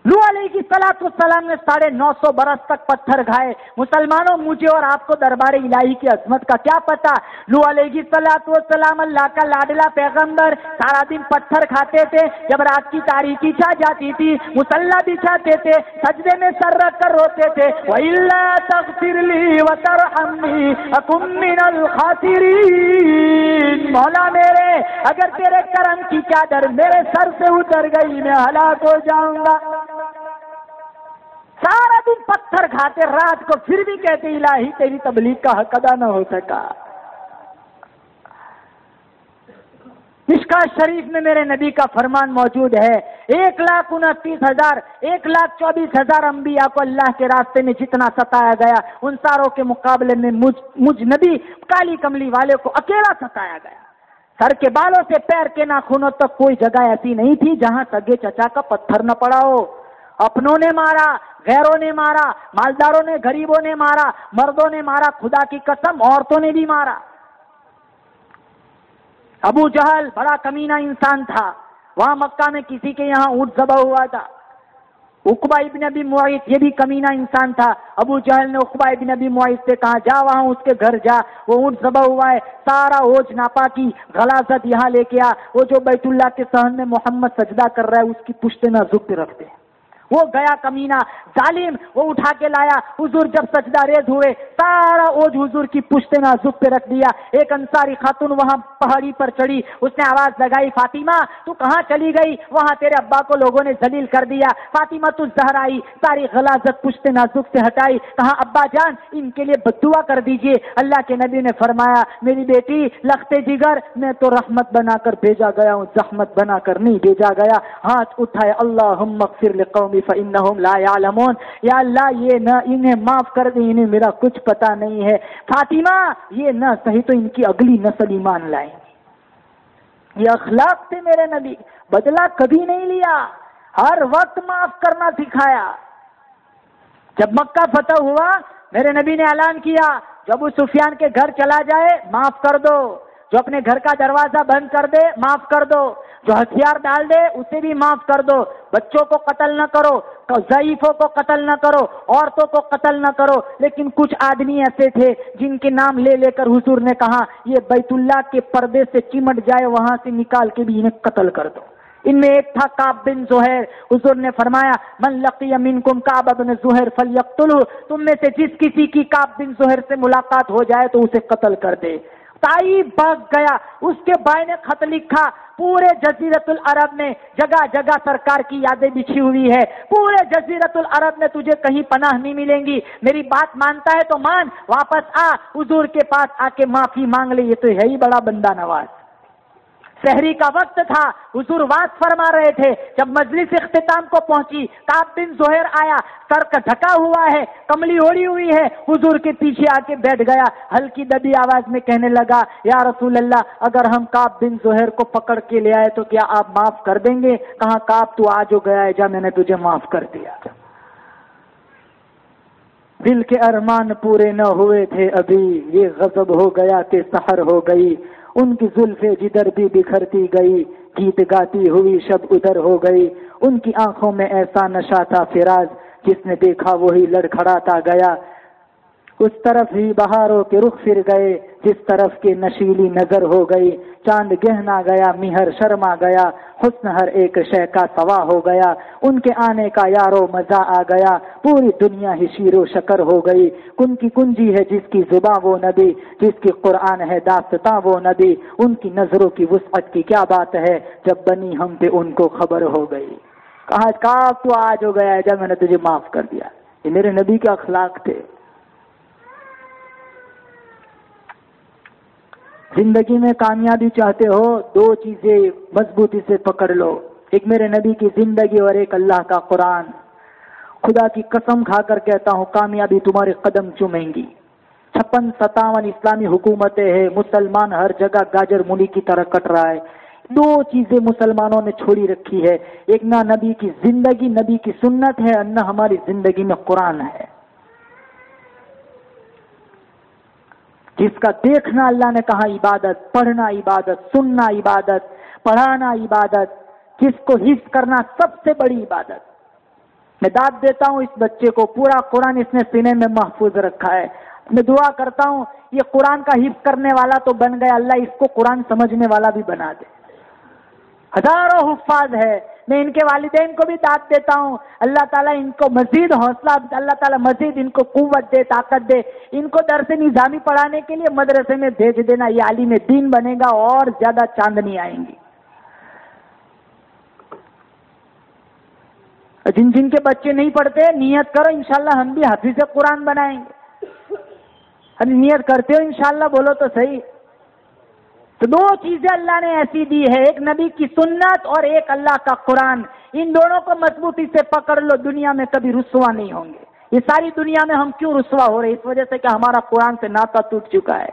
نوح علیہ السلام نے 950 برس تک پتھر کھائے۔ مسلمانوں مجھے اور آپ کو دربار الہی کی عظمت کا کیا پتا؟ نوح علیہ السلام اللہ کا لاڈلا پیغمبر سارا دن پتھر کھاتے تھے، جب رات کی تاریکی چھا جاتی تھی مصلی بچھاتے تھے، سجدے میں سر رکھ کر روتے تھے، وَإِلَّا تَغْفِرْ لِي وَتَرْحَمْنِي أَكُن مِّنَ الْخَاسِرِينَ، مولا میرے اگر تیرے کرم کی چادر میرے سر سے اتر گئی میں ہلاک ہو جاؤں گا۔ سارا دن پتھر کھاتے، رات کو پھر بھی کہتے الہی تیری تبلیغ کا حق ادا نہ ہو سکا۔ مشکات شریف میں میرے نبی کا فرمان موجود ہے، 1,29,000 1,24,000 انبیاء کو اللہ کے راستے میں جتنا ستایا گیا ان ساروں کے مقابلے میں مجھ نبی کالی کملی والے کو اکیلا ستایا گیا۔ سر کے بالوں سے پیر کے ناخنوں تک کوئی جگہ ایسی نہیں تھی جہاں سگے چچا کا پتھر نہ پڑا ہو. اپنوں نے مارا، غیروں نے مارا، مالداروں نے، غریبوں نے مارا، مردوں نے مارا، خدا کی قسم عورتوں نے بھی مارا. ابو جہل بڑا کمینہ انسان تھا، وہاں مکہ میں کسی کے یہاں اونٹ ذبح ہوا تھا. عقبہ ابن ابی معیط یہ بھی کمینہ انسان تھا. ابو جہل نے عقبہ ابن ابی معیط سے کہا جا وہاں اس کے گھر جا، وہ اونٹ ذبح ہوا ہے، سارا اوج ناپاکی غلاظت یہاں لے کے آ. وہ جو بیت اللہ کے صحن میں محمد سجدہ کر رہا ہے اس کی پشت نازک پہ رکھ دے. وہ گیا کمینہ ظالم، وہ اٹھا کے لایا. حضور جب سجدہ ریز ہوئے سارا اوج حضور کی پشت نازک پہ رکھ دیا. ایک انصاری خاتون وہاں پہاڑی پر چڑھی، اس نے آواز لگائی فاطمہ تو کہاں چلی گئی؟ وہاں تیرے ابا کو لوگوں نے ذلیل کر دیا. فاطمہ تو زہرا آئی، ساری غلاظت پشت نازک سے ہٹائی، کہا ابا جان ان کے لیے بددعا کر دیجئے. اللہ کے نبی نے فرمایا میری بیٹی لختے جگر، میں تو رحمت بنا کر بھیجا گیا ہوں، زحمت بنا کر نہیں بھیجا گیا. ہاتھ اٹھائے اللہم اغفر لقومی فإنہم لا یعلمون، یا اللہ یہ نہ انہیں معاف کر دیں، انہیں میرا کچھ پتا نہیں ہے. فاطمہ یہ نہ صحیح تو ان کی اگلی نسل ایمان لائے. یہ اخلاق تھے میرے نبی، بدلہ کبھی نہیں لیا، ہر وقت معاف کرنا سکھایا. جب مکہ فتح ہوا میرے نبی نے اعلان کیا جو ابو سفیان کے گھر چلا جائے معاف کر دو، جو اپنے گھر کا دروازہ بند کر دے معاف کر دو، جو ہتھیار ڈال دے اسے بھی معاف کر دو. بچوں کو قتل نہ کرو، ضعیفوں کو قتل نہ کرو، عورتوں کو قتل نہ کرو. لیکن کچھ آدمی ایسے تھے جن کے نام لے لے کر حضور نے کہا یہ بیت اللہ کے پردے سے چمٹ جائے وہاں سے نکال کے بھی انہیں قتل کر دو. ان میں ایک تھا کعب بن زہیر. حضور نے فرمایا من لقی منکم کعب بن زہیر فلیقتلہ، تم میں سے جس کسی کی کعب بن زہیر سے ملاقات ہو جائے تو اسے قتل کر دے. طائف بھاگ گیا، اس کے بھائی نے خط لکھا پورے جزیرت العرب میں جگہ جگہ سرکار کی یادیں بچھی ہوئی ہے، پورے جزیرت العرب میں تجھے کہیں پناہ نہیں ملیں گی، میری بات مانتا ہے تو مان، واپس آ، حضور کے پاس آ کے معافی مانگ لے، یہ تو ہے ہی بڑا بندہ نواز. سحری کا وقت تھا، حضور واز فرما رہے تھے. جب مجلس اختتام کو پہنچی کعب بن زہیر آیا، سر کا ڈھکا ہوا ہے، کملی اوڑھی ہوئی ہے، حضور کے پیچھے آ کے بیٹھ گیا. ہلکی دبی آواز میں کہنے لگا یا رسول اللہ اگر ہم کعب بن زہیر کو پکڑ کے لے آئے تو کیا آپ معاف کر دیں گے؟ کہا کعب تو آ جو گیا ہے، جا میں نے تجھے معاف کر دیا. دل کے ارمان پورے نہ ہوئے تھے ابھی، یہ غضب ہو گیا کہ سحر ہو گئی. ان کی زلفیں جدھر بھی بکھرتی گئی، گیت گاتی ہوئی شب ادھر ہو گئی. ان کی آنکھوں میں ایسا نشہ تھا فراز، جس نے دیکھا وہی لڑکھڑاتا گیا. اس طرف ہی بہاروں کے رخ پھر گئے جس طرف کی نشیلی نظر ہو گئی. چاند گہنا گیا، مہر شرما گیا، حسن ہر ایک شے کا سوا ہو گیا. ان کے آنے کا یارو مزہ آ گیا، پوری دنیا ہی شیر و شکر ہو گئی. کن کی کنجی ہے جس کی زباں وہ نبی، جس کی قرآن ہے داستاں وہ نبی. ان کی نظروں کی وسعت کی کیا بات ہے، جب بنی ہم پہ ان کو خبر ہو گئی. کہا کعب تو آج ہو گیا ہے جب میں نے تجھے معاف کر دیا. یہ میرے نبی کے اخلاق تھے. زندگی میں کامیابی چاہتے ہو دو چیزیں مضبوطی سے پکڑ لو، ایک میرے نبی کی زندگی اور ایک اللہ کا قرآن. خدا کی قسم کھا کر کہتا ہوں کامیابی تمہارے قدم چومیں گی. 56-57 اسلامی حکومتیں ہیں، مسلمان ہر جگہ گاجر مولی کی طرح کٹ رہا ہے. دو چیزیں مسلمانوں نے چھوڑی رکھی ہے، ایک نہ نبی کی زندگی، نبی کی سنت ہے، نہ ہماری زندگی میں قرآن ہے. جس کا دیکھنا اللہ نے کہا عبادت، پڑھنا عبادت، سننا عبادت، پڑھانا عبادت، جس کو حفظ کرنا سب سے بڑی عبادت. میں داد دیتا ہوں اس بچے کو، پورا قرآن اس نے سینے میں محفوظ رکھا ہے. میں دعا کرتا ہوں یہ قرآن کا حفظ کرنے والا تو بن گیا، اللہ اس کو قرآن سمجھنے والا بھی بنا دے. ہزاروں حفاظ ہے، میں ان کے والدین کو بھی داد دیتا ہوں، اللہ تعالیٰ ان کو مزید حوصلہ، اللہ تعالیٰ مزید ان کو قوت دے، طاقت دے. ان کو درس نظامی پڑھانے کے لیے مدرسے میں بھیج دینا، یہ عالم دین بنے گا اور زیادہ چاندنی آئیں گی. جن جن کے بچے نہیں پڑھتے نیت کرو انشاءاللہ ہم بھی حافظ قرآن بنائیں گے. نیت کرتے ہو انشاءاللہ بولو تو صحیح. تو دو چیزیں اللہ نے ایسی دی ہے، ایک نبی کی سنت اور ایک اللہ کا قرآن. ان دونوں کو مضبوطی سے پکڑ لو، دنیا میں کبھی رسوا نہیں ہوں گے. یہ ساری دنیا میں ہم کیوں رسوا ہو رہے؟ اس وجہ سے کہ ہمارا قرآن سے ناطہ ٹوٹ چکا ہے.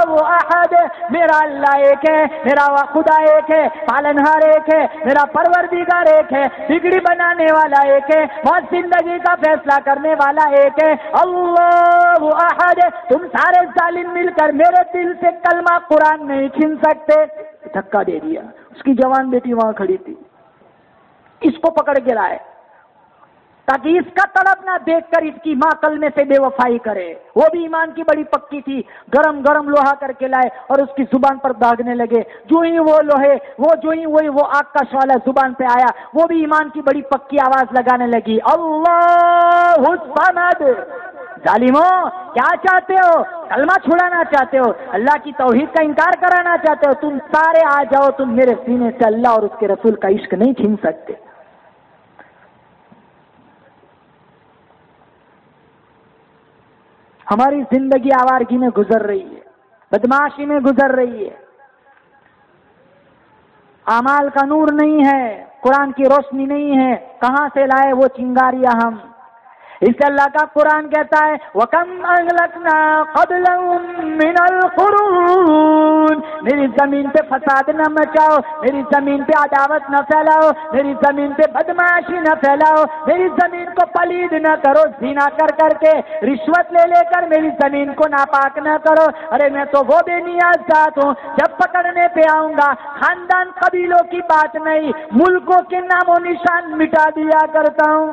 اللہ احد، میرا اللہ ایک ہے، میرا خدا ایک ہے، پالنہار ایک ہے، میرا پروردگار ایک ہے، بگڑی بنانے والا ایک ہے، موت زندگی کا فیصلہ کرنے والا ایک ہے، اللہ احد۔ تم سارے ظالم مل کر میرے دل سے کلمہ قرآن نہیں چھین سکتے۔ دھکا دے دیا، اس کی جوان بیٹی وہاں کھڑی تھی، اس کو پکڑ کے لائے تاکہ اس کا طلب نہ دیکھ کر اس کی ماں کلمے سے بے وفائی کرے۔ وہ بھی ایمان کی بڑی پکی تھی، گرم گرم لوہا کر کے لائے اور اس کی زبان پر داغنے لگے۔ جو ہی وہ لوہے وہ آگ کا شعلہ زبان پہ آیا، وہ بھی ایمان کی بڑی پکی آواز لگانے لگی، اللہ الصمد۔ ظالموں، کیا چاہتے ہو؟ کلمہ چھڑانا چاہتے ہو؟ اللہ کی توحید کا انکار کرانا چاہتے ہو؟ تم سارے آ جاؤ، تم میرے سینے سے اللہ اور اس کے رسول کا عشق نہیں چھین سکتے۔ ہماری زندگی آوارگی میں گزر رہی ہے، بدمعاشی میں گزر رہی ہے، اعمال کا نور نہیں ہے، قرآن کی روشنی نہیں ہے، کہاں سے لائے وہ چنگاریاں ہم؟ اس سے اللہ کا قرآن کہتا ہے وَكَمْ أَهْلَكْنَا قَبْلَهُمْ مِنَ الْقُرُونِ، میری زمین پہ فساد نہ مچاؤ، میری زمین پہ عداوت نہ پھیلاؤ، میری زمین پہ بدمعاشی نہ پھیلاؤ، میری زمین کو پلید نہ کرو، زنا کر کر کے، رشوت لے لے کر میری زمین کو ناپاک نہ کرو۔ ارے میں تو وہ بے نیاز ذات ہوں، جب پکڑنے پہ آؤں گا خاندان قبیلوں کی بات نہیں، ملکوں کے نام و نشان مٹا دیا کرتا ہوں۔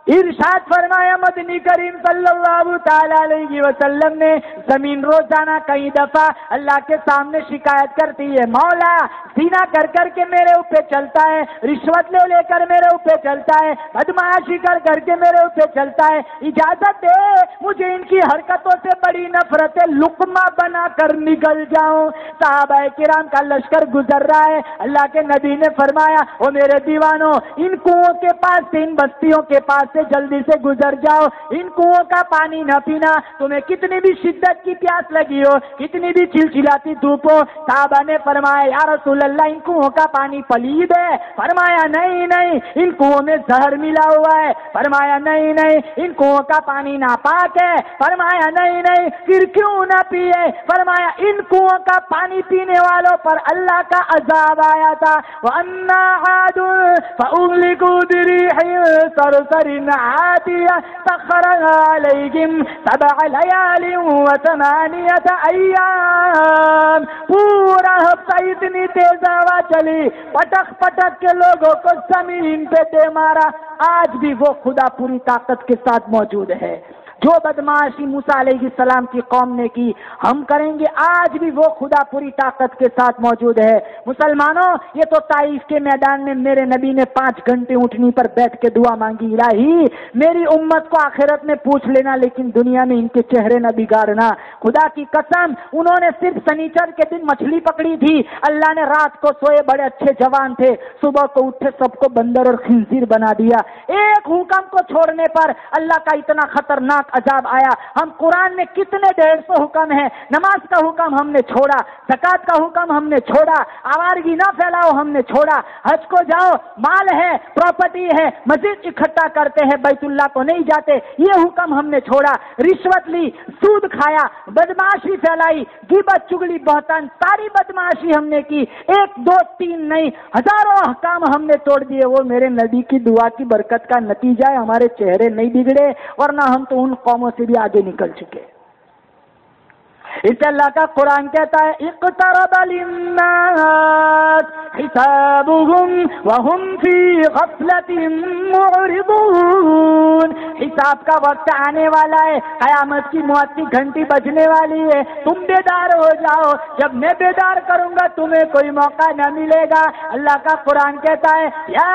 ارشاد فرمایا مدنی کریم صلی اللہ تعالی علیہ وسلم نے، زمین روزانہ کئی دفعہ اللہ کے سامنے شکایت کرتی ہے، مولا زنا کر کر کے میرے اوپر چلتا ہے، رشوت لے لے کر میرے اوپر چلتا ہے، بدمعاشی کر کر کے میرے اوپر چلتا ہے، اجازت دے مجھے ان کی حرکتوں سے بڑی نفرت ہے، لقمہ بنا کر نکل جاؤں۔ صحابہ کرام کا لشکر گزر رہا ہے، اللہ کے نبی نے فرمایا او میرے دیوانوں، ان کنووں کے پاس سے، ان بستیوں کے پاس سے جلدی سے گزر جاؤ، ان کنووں کا پانی نہ پینا، تمہیں کتنی بھی شدت کی پیاس لگی ہو، کتنی بھی چلچلاتی دھوپ ہو۔ صحابہ نے فرمایا یا رسول اللہ ان کنووں کا پانی پلید ہے؟ فرمایا نہیں نہیں، ان کنووں میں زہر ملا ہوا ہے۔ فرمایا نہیں نہیں، ان کنووں کا پانی ناپاک ہے۔ فرمایا نہیں نہیں، پھر کیوں نہ پیے؟ فرمایا ان کنووں کا پانی پینے والوں پر اللہ کا عذاب آیا تھا، وَأَنَّا عَادٌ فَأُهْلِكُوا بِرِيحٍ صَرْصَرٍ عَاتِيَةٍ سَخَّرَهَا عَلَيْهِمْ 7 لَيَالٍ و8 أَيَّامٍ۔ پورا ہفتہ اتنی تیز ہوا چلی، پٹک پٹک کے لوگوں کو زمین پہ دے مارا۔ آج بھی وہ خدا پوری طاقت کے ساتھ موجود ہے۔ جو بدمعاشی موسیٰ علیہ السلام کی قوم نے کی ہم کریں گے، آج بھی وہ خدا پوری طاقت کے ساتھ موجود ہے۔ مسلمانوں، یہ تو طائف کے میدان میں میرے نبی نے 5 گھنٹے اونٹنی پر بیٹھ کے دعا مانگی، الہی میری امت کو آخرت میں پوچھ لینا لیکن دنیا میں ان کے چہرے نہ بگاڑنا۔ خدا کی قسم، انہوں نے صرف سنیچر کے دن مچھلی پکڑی تھی، اللہ نے رات کو سوئے بڑے اچھے جوان تھے، صبح کو اٹھے سب کو بندر اور خنزیر بنا دیا۔ ایک حکم کو چھوڑنے پر اللہ کا اتنا خطرناک عذاب آیا۔ ہم قرآن میں کتنے 150 حکم ہیں، نماز کا حکم ہم نے چھوڑا، زکوٰۃ کا حکم ہم نے چھوڑا، آوارگی نہ پھیلاؤ ہم نے چھوڑا، حج کو جاؤ، مال ہے، پراپرٹی ہے، مزید اکٹھا کرتے ہیں، بیت اللہ کو نہیں جاتے، یہ حکم ہم نے چھوڑا، رشوت لی، سود کھایا، بدمعاشی پھیلائی، غیبت چگلی بہتان، ساری بدمعاشی ہم نے کی، 1 2 3 نہیں، ہزاروں احکام ہم نے توڑ دیے۔ وہ میرے نبی کی دعا کی برکت کا نتیجہ ہے، ہمارے چہرے نہیں بگڑے، ورنہ ہم تو ان قوموں سے بھی آگے نکل چکے۔ اس اللہ کا قرآن کہتا ہے اقترب للناس حسابهم وهم في غفلة معرضون۔ حساب کا وقت آنے والا ہے، قیامت کی موت کی گھنٹی بجنے والی ہے، تم بیدار ہو جاؤ، جب میں بیدار کروں گا تمہیں کوئی موقع نہ ملے گا۔ اللہ کا قرآن کہتا ہے یا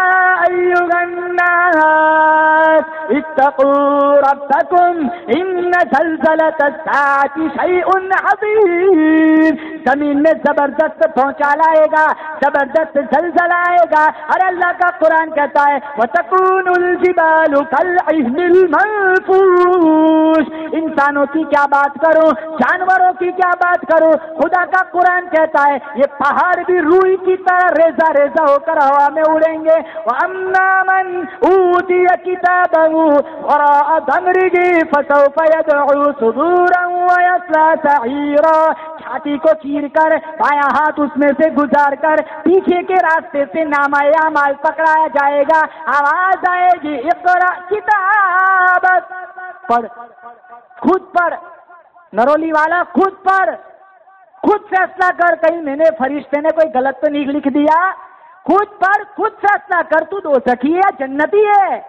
ایھا الناس اتقوا ربکم ان زلزلۃ الساعۃ شیء عظیم۔ زمین میں زبردست پہنچا لائے گا، زبردست زلزلہ آئے گا۔ اور اللہ کا قرآن کہتا ہے وَتَكُونُ الْجِبَالُ كَالْعِهْنِ الْمَنفُوشِ۔ انسانوں کی کیا بات کروں، جانوروں کی کیا بات کروں، خدا کا قرآن کہتا ہے یہ پہاڑ بھی روئی کی طرح ریزہ ریزہ ہو کر ہوا میں اڑیں گے۔ وَأَمَّا مَنْ أُوتِيَ كِتَابَهُ وراء ظهره فسوف يدعو ثبورا ويصلى سعيرا. چھاتی کو چیر کر بایاں ہاتھ اس میں سے گزار کر پیچھے کے راستے سے نامہ اعمال پکڑایا جائے گا. آواز آئے گی اقرا کتابک، پڑھ، خود پڑھ، نرولی والا خود پڑھ، خود فیصلہ کر. کہیں میں نے فرشتے نے کوئی غلط تو نہیں لکھ دیا؟ خود پڑھ، خود فیصلہ کر، تو دوزخی ہے جنتی ہے.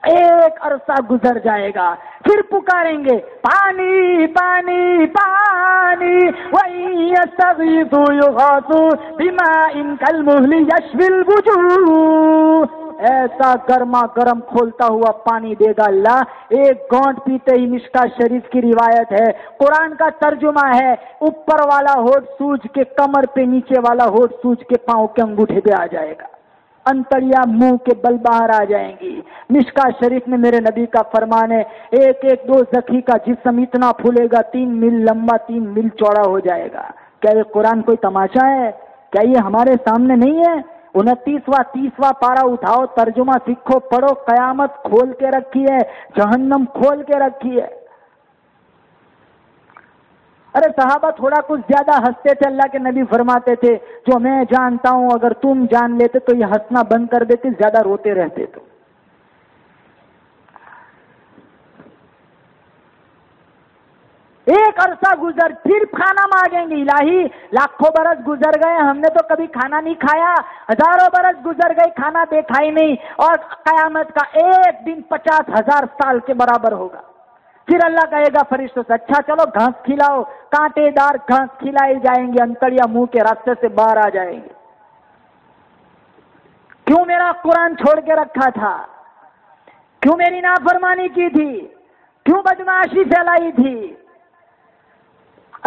ایک عرصہ گزر جائے گا، پھر پکاریں گے پانی پانی پانی. وَإِن يَسْتَغِيثُوا يُغَاثُوا بِمَاءٍ كَالْمُهْلِ يَشْوِي الْوُجُوهَ. ایسا گرما گرم کھولتا ہوا پانی دے گا اللہ. ایک گھونٹ پیتے ہی مشکا شریف کی روایت ہے، قرآن کا ترجمہ ہے، اوپر والا ہونٹ سوج کے کمر پہ، نیچے والا ہونٹ سوج کے پاؤں کے انگوٹھے پہ آ جائے گا، انتڑیاں منہ کے بل باہر آ جائیں گی. مشکا شریف میں میرے نبی کا فرمان ہے، ایک ایک دو زخی کا جسم اتنا پھولے گا، 3 میل لمبا 3 میل چوڑا ہو جائے گا. کیا یہ قرآن کوئی تماشا ہے؟ کیا یہ ہمارے سامنے نہیں ہے؟ 29واں 30واں پارہ اٹھاؤ، ترجمہ سیکھو، پڑھو. قیامت کھول کے رکھی ہے، جہنم کھول کے رکھی ہے. ارے صحابہ تھوڑا کچھ زیادہ ہنستے تھے. اللہ کے نبی فرماتے تھے جو میں جانتا ہوں اگر تم جان لیتے تو یہ ہنسنا بند کر دیتے، زیادہ روتے رہتے. تو ایک عرصہ گزر، پھر کھانا مانگیں گے. الہی لاکھوں برس گزر گئے، ہم نے تو کبھی کھانا نہیں کھایا. ہزاروں برس گزر گئے، کھانا دیکھا ہی نہیں. اور قیامت کا ایک دن 50,000 سال کے برابر ہوگا. پھر اللہ کہے گا فرشتوں سے اچھا چلو گھاس کھلاؤ. کانٹے دار گھاس کھلائی جائیں گے، انتڑیاں منہ کے راستے سے باہر آ جائیں گے. کیوں میرا قرآن چھوڑ کے رکھا تھا؟ کیوں میری نافرمانی کی تھی؟ کیوں بدمعاشی پھیلائی تھی؟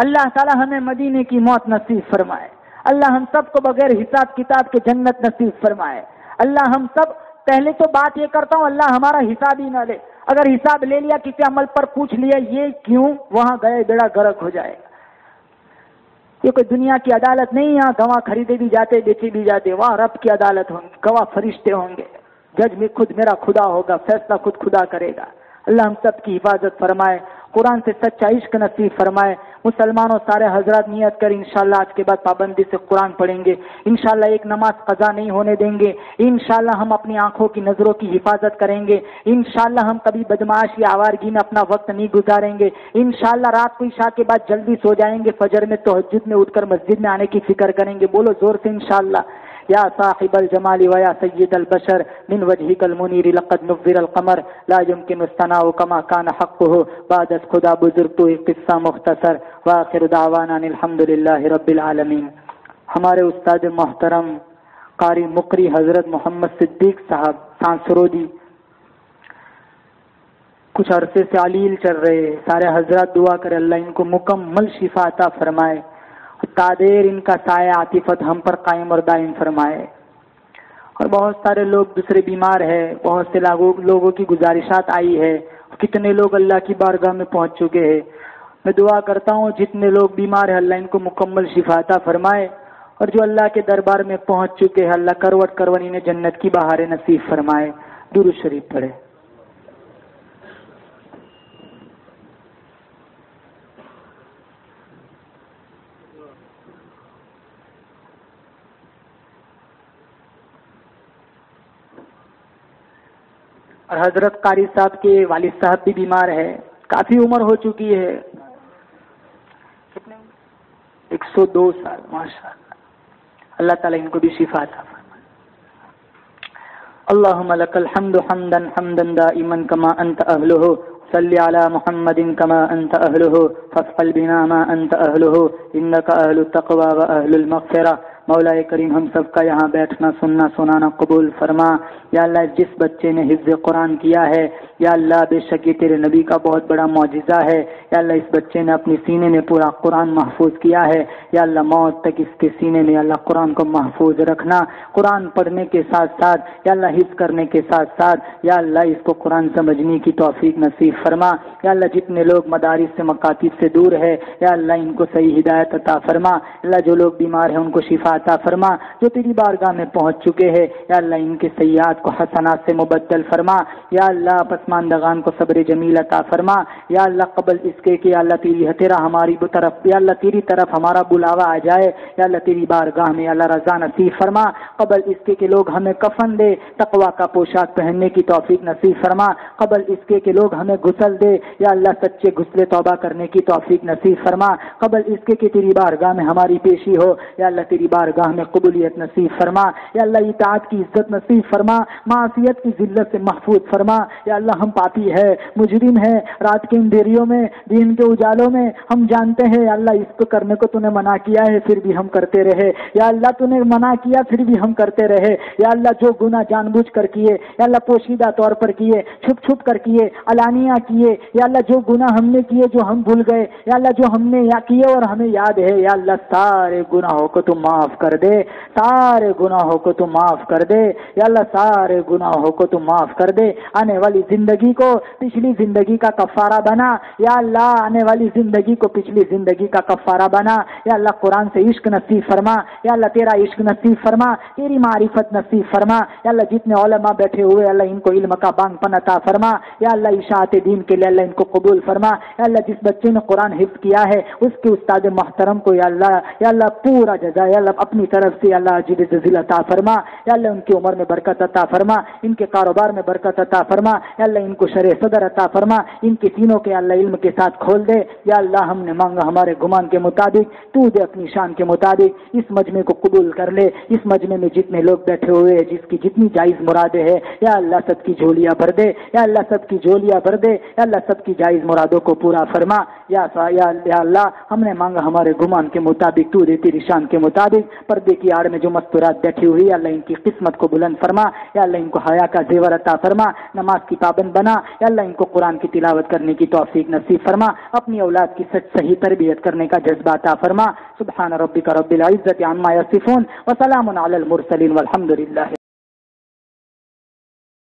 اللہ تعالی ہمیں مدینے کی موت نصیب فرمائے. اللہ ہم سب کو بغیر حساب کتاب کے جنت نصیب فرمائے. اللہ ہم سب، پہلے تو بات یہ کرتا ہوں اللہ ہمارا حساب ہی نہ لے. اگر حساب لے لیا کسی عمل پر پوچھ لیا یہ کیوں، وہاں گئے بیڑا غرق ہو جائے گا. یہ کوئی دنیا کی عدالت نہیں، یہاں گواہ خریدے بھی جاتے بیچے بھی جاتے. وہاں رب کی عدالت ہوں گی، گواہ فرشتے ہوں گے، جج میں خود میرا خدا ہوگا، فیصلہ خود خدا کرے گا. اللہ ہم سب کی حفاظت فرمائے، قرآن سے سچا عشق نصیب فرمائے. مسلمانوں سارے حضرات نیت کر انشاءاللہ آج کے بعد پابندی سے قرآن پڑھیں گے. انشاءاللہ ایک نماز قضا نہیں ہونے دیں گے. انشاءاللہ ہم اپنی آنکھوں کی نظروں کی حفاظت کریں گے. انشاءاللہ ہم کبھی بدمعاش یا آوارگی میں اپنا وقت نہیں گزاریں گے. انشاءاللہ رات کو عشاء کے بعد جلدی سو جائیں گے، فجر میں تہجد میں اٹھ کر مسجد میں آنے کی فکر کریں گے. بولو زور سے انشاءاللہ. یا صاحب الجمال ویا سید البشر من وجهك المنیر لقد نور القمر لا يمكن الثناء كما كان حقه بعد از خدا بزرگ تو ایک قصہ مختصر. واخر دعوانا الحمد للہ رب العالمین. ہمارے استاد محترم قاری مقری حضرت محمد صدیق صاحب سانسرودی کچھ عرصے سے علیل چل رہے. سارے حضرات دعا کرے اللہ ان کو مکمل شفا عطا فرمائے. تادیر ان کا سایہ عاطفت ہم پر قائم اور دائم فرمائے. اور بہت سارے لوگ دوسرے بیمار ہیں، بہت سے لوگوں کی گزارشات آئی ہے، کتنے لوگ اللہ کی بارگاہ میں پہنچ چکے ہیں. میں دعا کرتا ہوں جتنے لوگ بیمار ہیں اللہ ان کو مکمل شفا عطا فرمائے. اور جو اللہ کے دربار میں پہنچ چکے ہیں اللہ کروٹ کروٹ انہیں جنت کی بہاریں نصیب فرمائے. درود شریف پڑھے. اور حضرت قاری صاحب کے والد صاحب بھی بیمار ہے، کافی عمر ہو چکی ہے، کتنے 102 سال. ماشاء اللہ. اللہ تعالیٰ ان کو بھی شفا عطا فرمائے. اللهم لك الحمد حمدا حمدا دائما كما انت اهله صل على محمد كما انت اهله فافعل بنا ما انت اهله انك اهل التقوى واهل المغفرة. مولا کریم ہم سب کا یہاں بیٹھنا سننا سنانا قبول فرما. یا اللہ جس بچے نے حفظ قرآن کیا ہے یا اللہ بے شک یہ تیرے نبی کا بہت بڑا معجزہ ہے، یا اللہ اس بچے نے اپنی سینے میں پورا قرآن محفوظ کیا ہے، یا اللہ موت تک اس کے سینے میں اللہ قرآن کو محفوظ رکھنا، قرآن پڑھنے کے ساتھ ساتھ یا اللہ حفظ کرنے کے ساتھ ساتھ یا اللہ اس کو قرآن سمجھنے کی توفیق نصیب فرما، یا اللہ جتنے لوگ مدارس سے مکاتب سے دور ہے یا اللہ ان کو صحیح ہدایت عطا فرما، اللہ جو لوگ بیمار ہیں ان کو شفا عطا فرما، جو تیری بارگاہ میں پہنچ چکے ہیں یا اللہ ان کے سیئات کو حسنات سے مبدل فرما، یا اللہ پسماندگان کو صبر جمیل عطا فرما، یا اللہ قبل اس کے کہ اللہ تیرا ہماری طرف یا اللہ تیری طرف ہمارا بلاوا آ جائے، یا اللہ تیری بارگاہ میں اللہ رضا نصیب فرما، قبل اس کے کہ لوگ ہمیں کفن دے تقوی کا پوشاک پہننے کی توفیق نصیب فرما، قبل اس کے کہ لوگ ہمیں غسل دے یا اللہ سچے غسل توبہ کرنے کی توفیق نصیب فرما، قبل اس کے کہ تیری بارگاہ میں ہماری پیشی ہو یا اللہ تیری بارگاہ میں قبولیت نصیب فرما، یا اللہ اطاعت کی عزت نصیب فرما، معصیت کی ذلت سے محفوظ فرما، یا اللہ ہم پاپی ہے، مجرم ہے، رات کے اندھیریوں میں دین کے اجالوں میں ہم جانتے ہیں یا اللہ اس کو کرنے کو تو نے منع کیا ہے پھر بھی ہم کرتے رہے، یا اللہ تو نے منع کیا پھر بھی ہم کرتے رہے، یا اللہ جو گناہ جان بوجھ کر کیے یا اللہ پوشیدہ طور پر کیے، چھپ چھپ کر کیے، علانیہ کیے، یا اللہ جو گناہ ہم نے کیے جو ہم بھول گئے یا اللہ جو ہم نے کیے اور ہمیں یاد ہے یا اللہ سارے گناہوں کو تو معاف کر دے، سارے گناہوں کو تو معاف کر دے یا اللہ سارے گناہوں کو تو معاف کر دے، آنے والی زندگی کو پچھلی زندگی کا کفارہ بنا یا اللہ، آنے والی زندگی کو پچھلی زندگی کا کفارہ بنا یا اللہ، قرآن سے عشق نصیب فرما یا اللہ، تیرا عشق نصیب فرما، تیری معرفت نصیب فرما یا اللہ، جتنے علماء بیٹھے ہوئے اللہ ان کو علم کا بانگ پن عطا فرما یا اللہ، اشاعت دین کے لیے اللہ ان کو قبول فرما یا اللہ، جس بچے نے قرآن حفظ کیا ہے اس کے استاد محترم کو یا اللہ پورا جزا یا اللہ اپنی طرف سے اللہ اجر جزیل عطا فرما یا اللہ، ان کی عمر میں برکت عطا فرما، ان کے کاروبار میں برکت عطا فرما یا اللہ، ان کو شرح صدر عطا فرما، ان کے سینوں کے اللہ علم کے ساتھ کھول دے یا اللہ، ہم نے مانگا ہمارے گمان کے مطابق، تو دے اپنی شان کے مطابق، اس مجمع کو قبول کر لے، اس مجمع میں جتنے لوگ بیٹھے ہوئے ہیں جس کی جتنی جائز مرادیں ہے یا اللہ سب کی جھولیاں بھر دے یا اللہ، سب کی جھولیاں بھر دے یا اللہ، سب کی جائز مرادوں کو پورا فرما یا اللہ، ہم نے مانگا ہمارے گمان کے مطابق، تو دے تیری شان کے مطابق، پردے کی آڑ میں جو مستورات بیٹھی ہوئی یا اللہ ان کی قسمت کو بلند فرما یا اللہ، ان کو حیا کا زیور عطا فرما، نماز کی پابند بنا یا اللہ، ان کو قرآن کی تلاوت کرنے کی توفیق نصیب فرما، اپنی اولاد کی صحیح تربیت کرنے کا جذبہ عطا فرما، سبحان ربک رب العزت عما یصفون وسلام علی المرسلین والحمد للہ